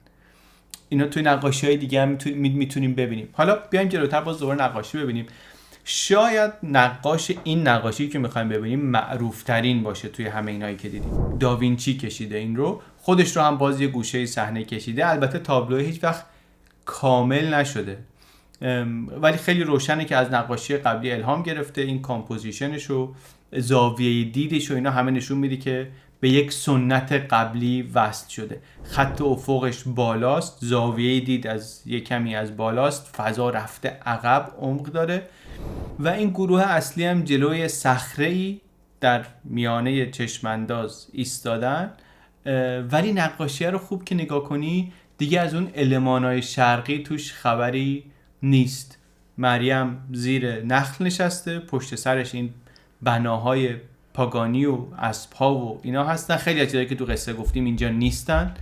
A: اینا توی نقاشی های دیگه هم میتونیم ببینیم. حالا بیایم جلوتر باز دوباره نقاشی ببینیم. شاید نقاش این نقاشی که میخوایم ببینیم معروف ترین باشه توی همه اینایی که دیدیم. داوینچی کشیده این رو، خودش رو هم باز یه گوشه صحنه کشیده. البته تابلو هیچ وقت کامل نشده، ولی خیلی روشنه که از نقاشی قبلی الهام گرفته. این کامپوزیشنش و زاویه دیدش و اینا همه نشون میده که به یک سنت قبلی وصل شده. خط افقش بالاست، زاویه دید از یک کمی از بالاست، فضا رفته عقب، عمق داره. و این گروه اصلی هم جلوی صخره‌ای در میانه چشمانداز ایستادن، ولی نقاشی رو خوب که نگاه کنی دیگه از اون المانای شرقی توش خبری نیست. مریم زیر نخل نشسته، پشت سرش این بناهای پاگانی و اسب‌ها و اینا هستن. خیلی از چیزایی که تو قصه گفتیم اینجا نیستن،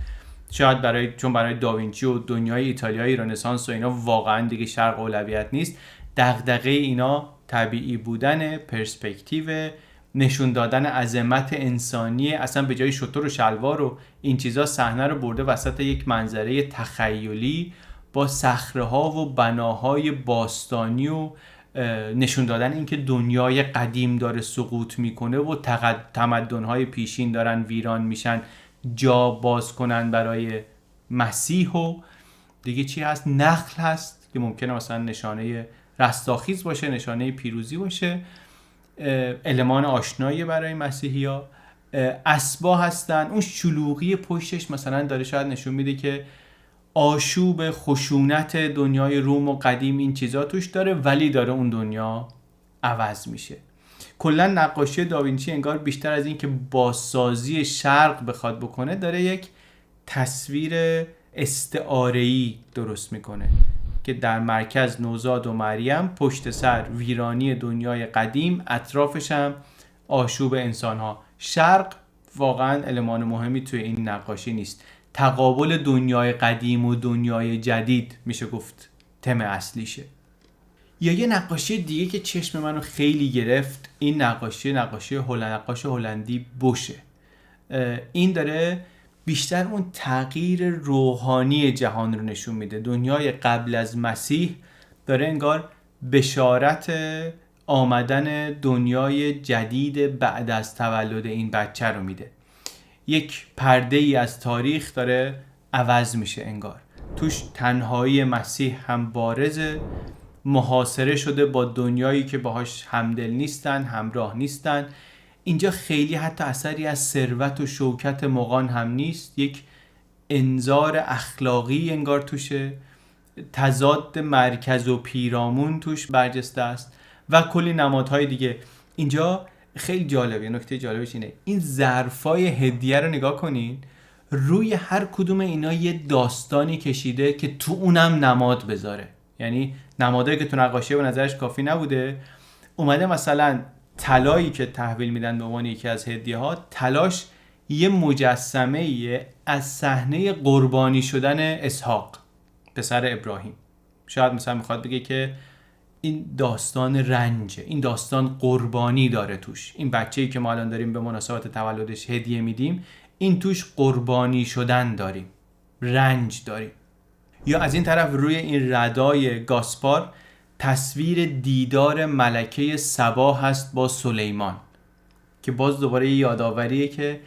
A: شاید چون برای داوینچی و دنیای ایتالیایی رنسانس و اینا واقعا دیگه شرق اولویت نیست. دغدغه اینا طبیعی بودن، پرسپکتیو، نشون دادن عظمت انسانی. اصلا به جای شتر و شلوار و این چیزا صحنه رو برده وسط یک منظره تخیلی با صخره‌ها و بناهای باستانی و نشون دادن اینکه دنیای قدیم داره سقوط میکنه و تمدن‌های پیشین دارن ویران میشن، جا باز کنن برای مسیح. و دیگه چی هست؟ نخل هست که ممکنه مثلا نشانه رستاخیز باشه، نشانه پیروزی باشه، المان آشنایی برای مسیحی‌ها. اسبا هستن، اون شلوغی پشتش مثلا داره شاید نشون میده که آشوب خشونت دنیای روم و قدیم این چیزا توش داره، ولی داره اون دنیا عوض میشه. کلا نقاشی داوینچی انگار بیشتر از این که بازسازی شرق بخواد بکنه، داره یک تصویر استعاره‌ای درست میکنه که در مرکز نوزاد و مریم، پشت سر ویرانی دنیای قدیم، اطرافش هم آشوب انسان‌ها. شرق واقعا المان مهمی توی این نقاشی نیست. تقابل دنیای قدیم و دنیای جدید میشه گفت تم اصلیشه. یا یه نقاشی دیگه که چشم منو خیلی گرفت، این نقاشی نقاش هلندی بوشه. این داره بیشتر اون تغییر روحانی جهان رو نشون میده. دنیای قبل از مسیح داره انگار بشارت آمدن دنیای جدید بعد از تولد این بچه رو میده. یک پرده ای از تاریخ داره عوض میشه انگار. توش تنهایی مسیح هم بارزه، محاصره شده با دنیایی که باهاش همدل نیستن، همراه نیستن. اینجا خیلی حتی اثری از ثروت و شوکت مغان هم نیست. یک انذار اخلاقی انگار توشه، تضاد مرکز و پیرامون توش برجسته است و کلی نمادهای دیگه. اینجا خیلی جالبه، نکته جالبش اینه این ظرفای هدیه رو نگاه کنین، روی هر کدوم اینا یه داستانی کشیده که تو اونم نماد بذاره. یعنی نمادایی که تو نقاشی به نظرش کافی نبوده، اومده مثلا طلایی که تحویل میدن به عنوان یکی از هدیه ها، طلاش یه مجسمه از صحنه قربانی شدن اسحاق پسر ابراهیم. شاید مثلا میخواد بگه که این داستان رنجه، این داستان قربانی داره توش. این بچه‌ای که ما الان داریم به مناسبت تولدش هدیه میدیم، این توش قربانی شدن داریم، رنج داریم. یا از این طرف روی این ردای گاسپار تصویر دیدار ملکه سبا هست با سلیمان که باز دوباره یادآوریه که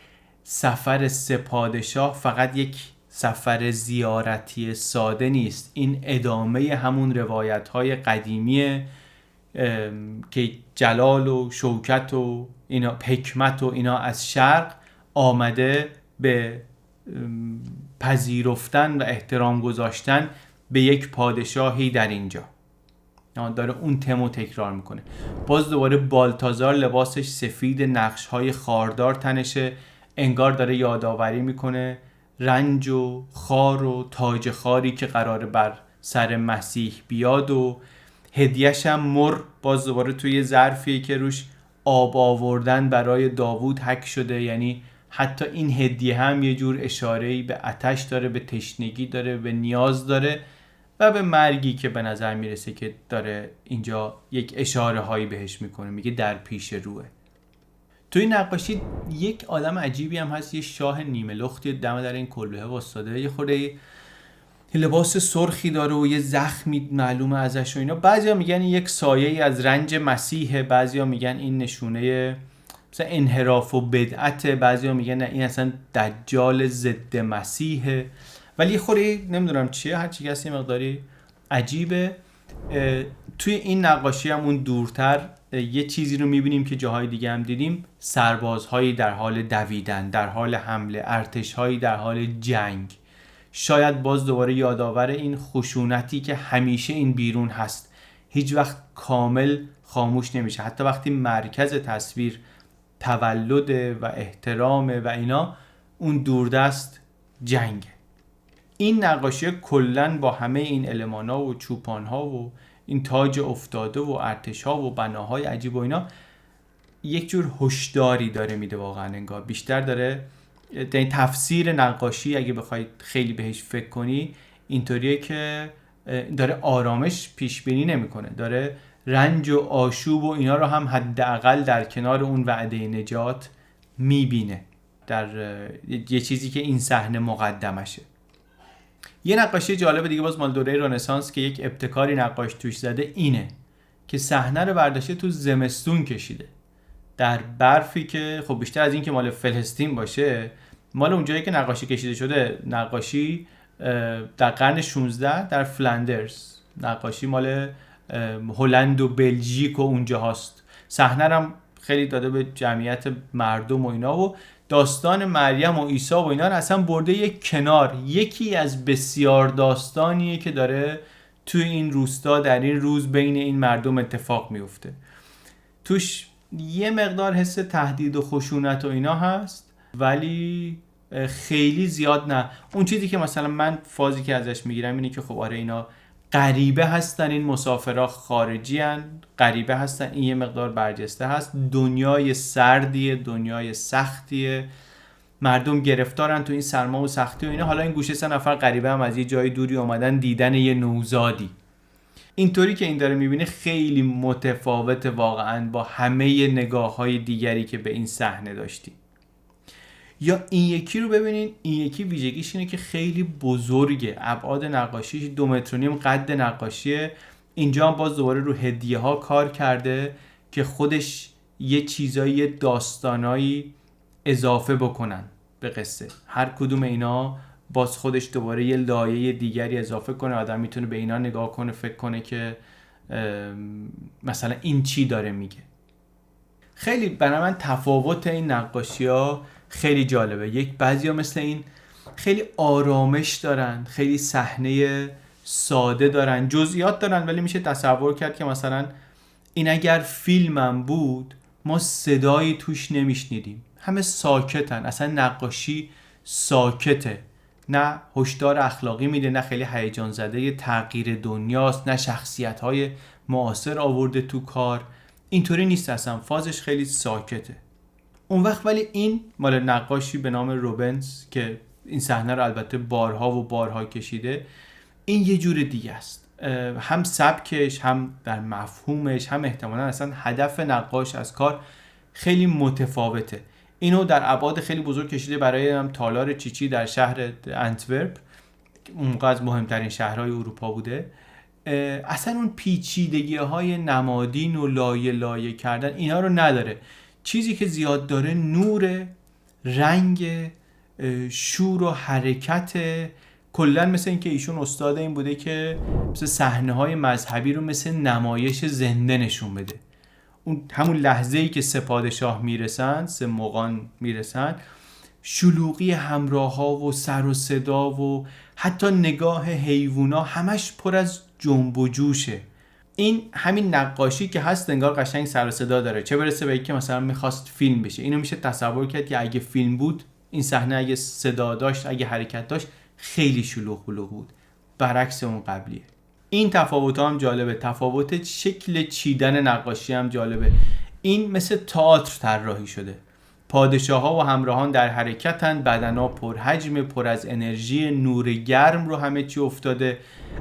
A: سفر سه پادشاه فقط یک سفر زیارتی ساده نیست. این ادامه همون روایت‌های قدیمیه که جلال و شوکت و اینا، حکمت و اینا از شرق آمده به پذیرفتن و احترام گذاشتن به یک پادشاهی در اینجا. داره اون تمو تکرار میکنه. باز دوباره بالتازار لباسش سفید، نقش‌های خاردار تنشه، انگار داره یادآوری میکنه رنج و خار و تاج خاری که قراره بر سر مسیح بیاد. و هدیه‌ش هم مر، باز دوباره توی ظرفیه که روش آب آوردن برای داوود حک شده. یعنی حتی این هدیه هم یه جور اشاره‌ای به آتش داره، به تشنگی داره، به نیاز داره و به مرگی که به نظر میرسه که داره اینجا یک اشاره هایی بهش میکنه، میگه در پیش روه. تو این نقاشی یک آدم عجیبی هم هست، یه شاه نیمه لختی دم در این کلبه واسطاده، یه خورده لباس سرخی داره و یه زخمی معلومه ازش و اینا. بعضیا میگن یک سایه‌ای از رنج مسیحه، بعضیا میگن این نشونه مثلا انحراف و بدعت، بعضیا میگن نه این اصلا دجال ضد مسیحه. ولی خوری نمیدونم چیه، هر چی هست یه مقداری عجیبه. توی این نقاشی هم اون دورتر یه چیزی رو میبینیم که جاهای دیگه هم دیدیم، سربازهایی در حال دویدن، در حال حمله، ارتشهایی در حال جنگ. شاید باز دوباره یادآور این خشونتی که همیشه این بیرون هست، هیچ وقت کامل خاموش نمیشه. حتی وقتی مرکز تصویر تولد و احترام و اینا، اون دوردست جنگ. این نقاشی کلن با همه این المانا و چوپان‌ها و این تاج افتاده و ارتش‌ها و بناهای عجیب و اینا، یک جور هشداری داره میده. واقعا انگار بیشتر داره این تفسیر نقاشی، اگه بخواید خیلی بهش فکر کنی، اینطوریه که داره آرامش پیش بینی نمیکنه، داره رنج و آشوب و اینا رو هم حداقل در کنار اون وعده نجات میبینه در یه چیزی که این صحنه مقدمشه. یه نقاشی جالب دیگه باز مال دوره رنسانس که یک ابتکاری نقاش توش زده اینه که صحنه رو برداشته تو زمستون کشیده، در برفی که خب بیشتر از این که مال فلسطین باشه، مال اونجایی که نقاشی کشیده شده. نقاشی در قرن 16 در فلندرز، نقاشی مال هلند و بلژیک و اونجا هست. صحنه هم خیلی داده به جمعیت مردم و اینا و داستان مریم و عیسی و اینا رو اصلا برده یک کنار. یکی از بسیار داستانیه که داره توی این روستا در این روز بین این مردم اتفاق میفته. توش یه مقدار حس تهدید و خشونت و اینا هست، ولی خیلی زیاد نه. اون چیزی که مثلا من فازی که ازش میگیرم اینه که خب آره اینا غریبه هستن، این مسافرها خارجی هن، غریبه هستن، این یه مقدار برجسته هست، دنیای سردیه، دنیای سختیه، مردم گرفتارن تو این سرما و سختی و اینا. حالا این گوشه 3 نفر غریبه هم از یه جای دوری اومدن دیدن یه نوزادی. اینطوری که این داره میبینه خیلی متفاوت واقعا با همه نگاه‌های دیگری که به این صحنه داشتیم. یا این یکی رو ببینین، این یکی ویژگیش اینه که خیلی بزرگه، ابعاد نقاشیش 2.5 متر قد نقاشیه. اینجا هم باز دوباره رو هدیه ها کار کرده که خودش یه چیزایی، داستانایی اضافه بکنن به قصه. هر کدوم اینا باز خودش دوباره یه لایه دیگری اضافه کنه، آدم میتونه به اینا نگاه کنه، فکر کنه که مثلا این چی داره میگه. خیلی برای من تفاوت این نقاشی ها خیلی جالبه. یک بعضیا مثل این خیلی آرامش دارن، خیلی صحنه ساده دارن، جزئیات دارن، ولی میشه تصور کرد که مثلا این اگر فیلمم بود ما صدایی توش نمیشنیدیم، همه ساکتن، اصلا نقاشی ساکته، نه هشدار اخلاقی میده، نه خیلی هیجان زده تغییر دنیاست، نه شخصیت‌های معاصر آورده تو کار. اینطوری نیست، اصلا فازش خیلی ساکته. اون وقت ولی این مال نقاشی به نام روبنز که این صحنه رو البته بارها و بارها کشیده، این یه جور دیگه است، هم سبکش، هم در مفهومش، هم احتمالاً اصلا هدف نقاش از کار خیلی متفاوته. اینو در ابعاد خیلی بزرگ کشیده برای هم تالار چیچی در شهر انتورپ، اونقدر از مهمترین شهرهای اروپا بوده. اصلا اون پیچیدگی های نمادین و لایه لایه کردن اینا رو نداره. چیزی که زیاد داره نور، رنگ، شور و حرکت. کلا مثل این که ایشون استاد این بوده که مثل صحنه های مذهبی رو مثل نمایش زنده نشون بده. اون همون لحظه‌ای که 3 پادشاه میرسن، 3 مغان میرسن، شلوغی همراه ها و سر و صدا و حتی نگاه حیوونا همش پر از جنب و جوشه. این همین نقاشی که هست انگار قشنگ سر و صدا داره، چه برسه به اینکه مثلا میخواست فیلم بشه. اینو میشه تصور کرد که اگه فیلم بود این صحنه اگه صدا داشت، اگه حرکت داشت، خیلی شلوغ بود، برعکس اون قبلیه. این تفاوت هم جالبه، تفاوت شکل چیدن نقاشی هم جالبه. این مثل تئاتر طراحی شده، پادشاه ها و همراهان در حرکتن، بدنا پر حجم، پر از انرژی، نور گرم رو همه چی افتاده.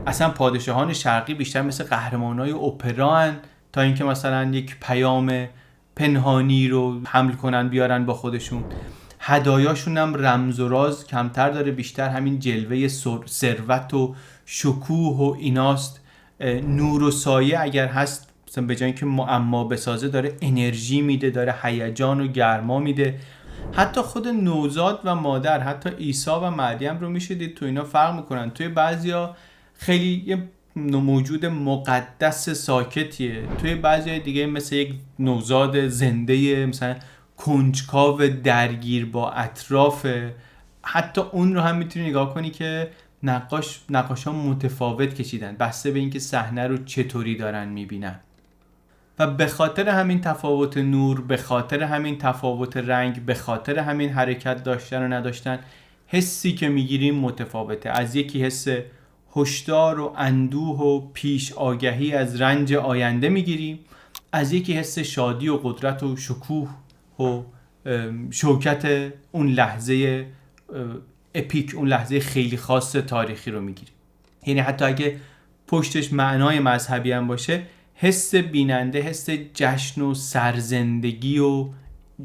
A: اصلا پادشاهان شرقی بیشتر مثل قهرمانای اپرا هن تا اینکه مثلا یک پیام پنهانی رو حمل کنن بیارن با خودشون. هدایاشون هم رمز و راز کمتر داره، بیشتر همین جلوه ثروت و شکوه و ایناست. نور و سایه اگر هست مثلا به جای اینکه معما بسازه داره انرژی میده، داره هیجان و گرما میده. حتی خود نوزاد و مادر، حتی عیسی و مریم رو میشه دید تو اینا فرق میکنن. توی بعضیا خیلی یه موجود مقدس ساکتیه، توی بعضی دیگه مثل یک نوزاد زنده مثلا کنجکاو درگیر با اطراف. حتی اون رو هم میتونی نگاه کنی که نقاشان متفاوت کشیدن بسته به اینکه صحنه رو چطوری دارن میبینن. و به خاطر همین تفاوت نور، به خاطر همین تفاوت رنگ، به خاطر همین حرکت داشتن و نداشتن، حسی که میگیریم متفاوته. از یکی حس هشدار و اندوه و پیش آگهی از رنج آینده میگیریم، از یکی حس شادی و قدرت و شکوه و شوکت اون لحظه اپیک، اون لحظه خیلی خاص تاریخی رو میگیریم. یعنی حتی اگه پشتش معنای مذهبی هم باشه، حس بیننده حس جشن و سرزندگی و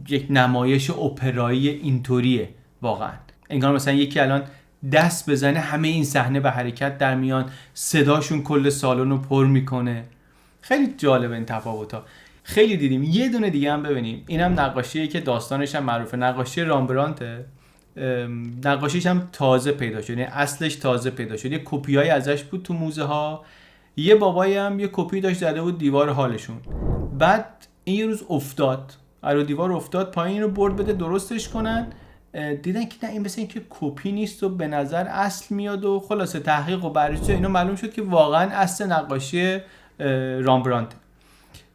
A: یک نمایش اپرایی اینطوریه واقعا. انگار مثلا یکی الان دست بزنه همه این صحنه به حرکت در میان، صداشون کل سالن رو پر میکنه. خیلی جالب این تفاوت‌ها. خیلی دیدیم. یه دونه دیگه هم ببینیم، اینم نقاشیه که داستانش هم معروفه، نقاشی رامبرانته. نقاشیش هم تازه پیدا شد، یعنی اصلش تازه پیدا شد. یه کپیای ازش بود تو موزه ها، یه بابایی هم یه کپی داشت زده بود دیوار حالشون. بعد این یه روز افتاد، رو دیوار افتاد پایین، رو برد بده درستش کنن، دیدن که نه این مثل این که کپی نیست و به نظر اصل میاد و خلاصه تحقیق و بررسی اینا معلوم شد که واقعا اصل نقاشی رامبرانت.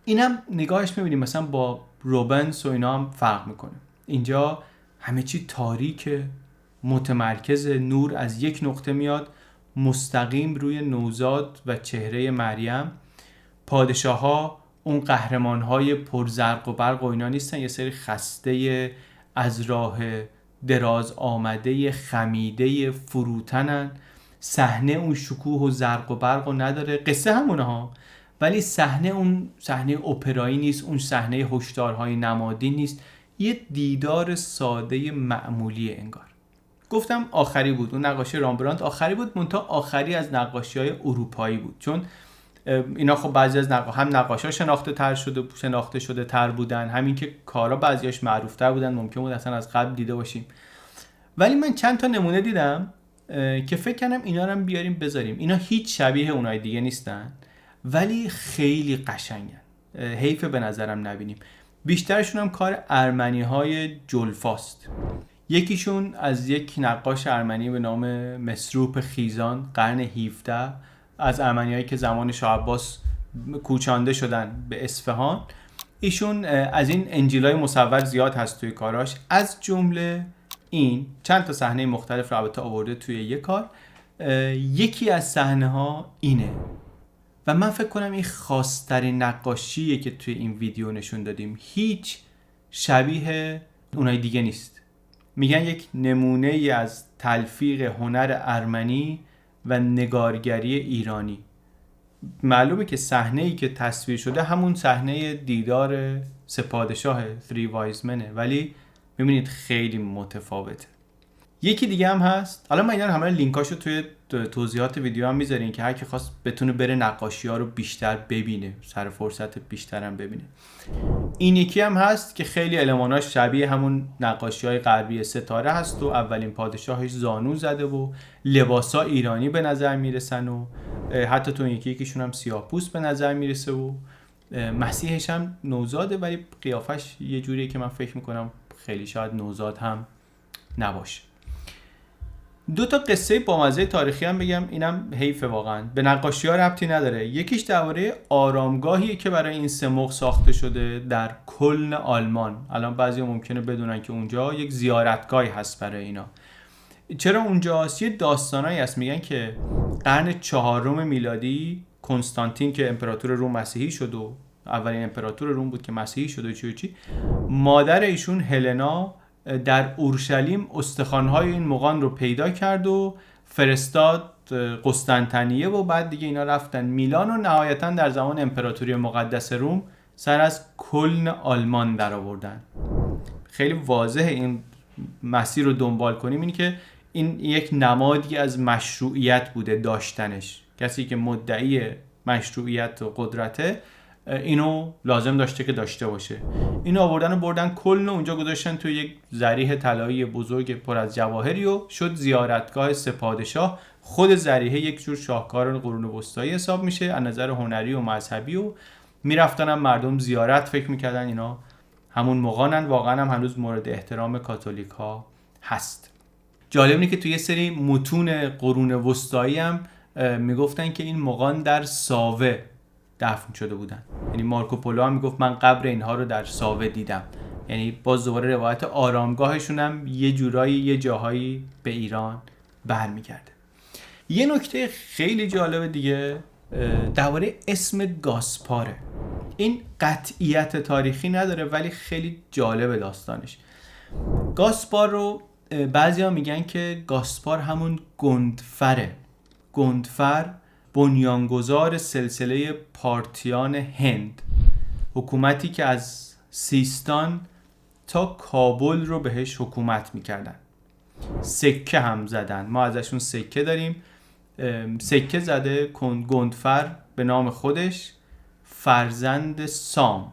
A: اینم نگاهش میبینیم مثلا با روبنس و اینا هم فرق میکنه. اینجا همه چی تاریکه، متمرکز، نور از یک نقطه میاد مستقیم روی نوزاد و چهره مریم. پادشاه ها اون قهرمان های پرزرق و برق و اینا نیستن، یه سری خسته از راه دراز آمده خمیده فروتنن. صحنه اون شکوه و زرق و برق و نداره، قصه همونه ها، ولی صحنه اون صحنه اپرایی نیست، اون صحنه هشدارهای نمادی نیست، یه دیدار ساده معمولی انگار. گفتم آخری بود، اون نقاشی رامبراند آخری بود، منتها آخری از نقاشی‌های اروپایی بود، چون اینا خب بعضی از هم نقاشا شناخته شده تر بودن، همین که کارا بعضیاش معروف تر بودن، ممکن بود اصلا از قبل دیده باشیم. ولی من چند تا نمونه دیدم که فکر کنم اینا رو هم بیاریم بذاریم. اینا هیچ شبیه اونای دیگه نیستن ولی خیلی قشنگن، حیف به نظرم نبینیم. بیشترشون هم کار ارمنی‌های جلفاست. یکیشون از یک نقاش ارمنی به نام مسروپ خیزان قرن 17، از ارمنیایی که زمان شاه عباس کوچانده شدن به اصفهان. ایشون از این انجیلای مصور زیاد هست توی کاراش، از جمله این چند تا صحنه مختلف رو البته آورده توی یک کار. یکی از صحنه ها اینه و من فکر کنم این خاص‌ترین نقاشیه که توی این ویدیو نشون دادیم، هیچ شبیه اونای دیگه نیست. میگن یک نمونه ای از تلفیق هنر ارمنی و نگارگری ایرانی. معلومه که صحنه ای که تصویر شده همون صحنه دیدار سه پادشاه Three Wise Menه، ولی میبینید خیلی متفاوته. یکی دیگه هم هست، حالا من اینا رو همه لینکاشو توی توضیحات ویدیو هم میذارین که هر کی خواست بتونه بره نقاشی ها رو بیشتر ببینه، سر فرصت بیشتر هم ببینه. این یکی هم هست که خیلی الماناش شبیه همون نقاشی های غربی ستاره هست و اولین پادشاهش زانو زده و لباسا ایرانی به نظر میرسن و حتی تو یکیشون هم سیاه‌پوست به نظر میرسه و مسیحش هم نوزاده، ولی قیافش یه جوریه که من فکر میکنم خیلی شاید نوزاد هم نباشه. دو تا قصه بامزه تاریخی هم بگم، اینم حیف واقعا، به نقاشی ها ربطی نداره. یکیش درباره آرامگاهیه که برای این سموق ساخته شده در کلن آلمان. الان بعضی ممکنه بدونن که اونجا یک زیارتگاهی هست برای اینا. چرا اونجاست؟ یه داستانایی هست، میگن که قرن 4 میلادی کنستانتین که امپراتور روم مسیحی شد و اولین امپراتور روم بود که مسیحی شد و چی مادر ایشون هلنا در اورشلیم استخوان‌های این مغان رو پیدا کرد و فرستاد قسطنطنیه و بعد دیگه اینا رفتن میلان و نهایتاً در زمان امپراتوری مقدس روم سر از کلن آلمان در آوردن. خیلی واضحه این مسیر رو دنبال کنیم، اینی که این یک نمادی از مشروعیت بوده داشتنش. کسی که مدعی مشروعیت و قدرته اینو لازم داشته که داشته باشه. اینو آوردن و بردن کلن و اونجا گذاشتن توی یک ضریح طلایی بزرگ پر از جواهری و شد زیارتگاه سه پادشاه. خود ضریح یک جور شاهکار قرون وسطایی حساب میشه از نظر هنری و مذهبی و میرفتن هم مردم زیارت، فکر میکردن اینا همون مغانن. واقعا هم هنوز مورد احترام کاتولیک ها هست. جالب اینه که توی یه سری متون قرون وسطایی هم میگفتن که این مغان در ساوه دفن شده بودن. یعنی مارکوپولو هم میگفت من قبر اینها رو در ساوه دیدم. یعنی باز دوباره روایت آرامگاهشون هم یه جورایی یه جاهایی به ایران برمیگرده. یه نکته خیلی جالب دیگه درباره اسم گاسپاره. این قطعیت تاریخی نداره ولی خیلی جالب داستانش. گاسپار رو بعضیا میگن که گاسپار همون گندفره. گندفر بنیانگذار سلسله پارتیان هند، حکومتی که از سیستان تا کابل رو بهش حکومت میکردن. سکه هم زدن، ما ازشون سکه داریم. سکه زده گندفر به نام خودش، فرزند سام.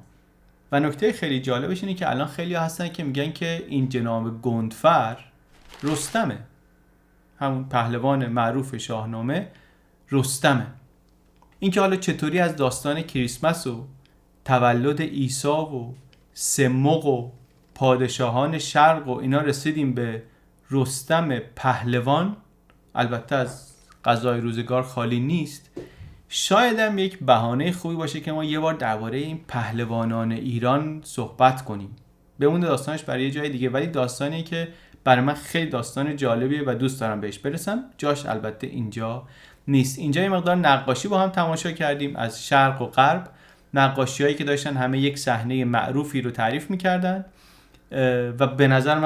A: و نکته خیلی جالبش اینه که الان خیلی هستن که میگن که این جناب گندفر رستمه، همون پهلوان معروف شاهنامه رستمه. این که حالا چطوری از داستان کریسمس و تولد عیسی و سموق و پادشاهان شرق و اینا رسیدیم به رستم پهلوان، البته از قضای روزگار خالی نیست. شاید هم یک بهانه خوبی باشه که ما یه بار درباره این پهلوانان ایران صحبت کنیم. بمونه داستانش برای یه جای دیگه، ولی داستانی که برای من خیلی داستان جالبیه و دوست دارم بهش برسم. جاش البته اینجا نیست. اینجا یه مقدار نقاشی با هم تماشا کردیم از شرق و غرب، نقاشی‌هایی که داشتن همه یک صحنه معروفی رو تعریف می‌کردن و به نظر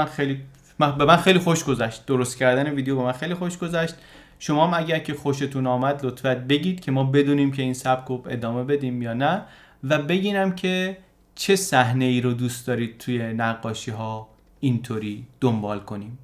A: من به من خیلی خوش گذشت. درست کردن ویدیو به من خیلی خوش گذشت. شما هم اگر که خوشتون آمد لطفاً بگید که ما بدونیم که این سبک رو ادامه بدیم یا نه، و بگینم که چه صحنه ای رو دوست دارید توی نقاشی ها اینطوری دنبال کنیم.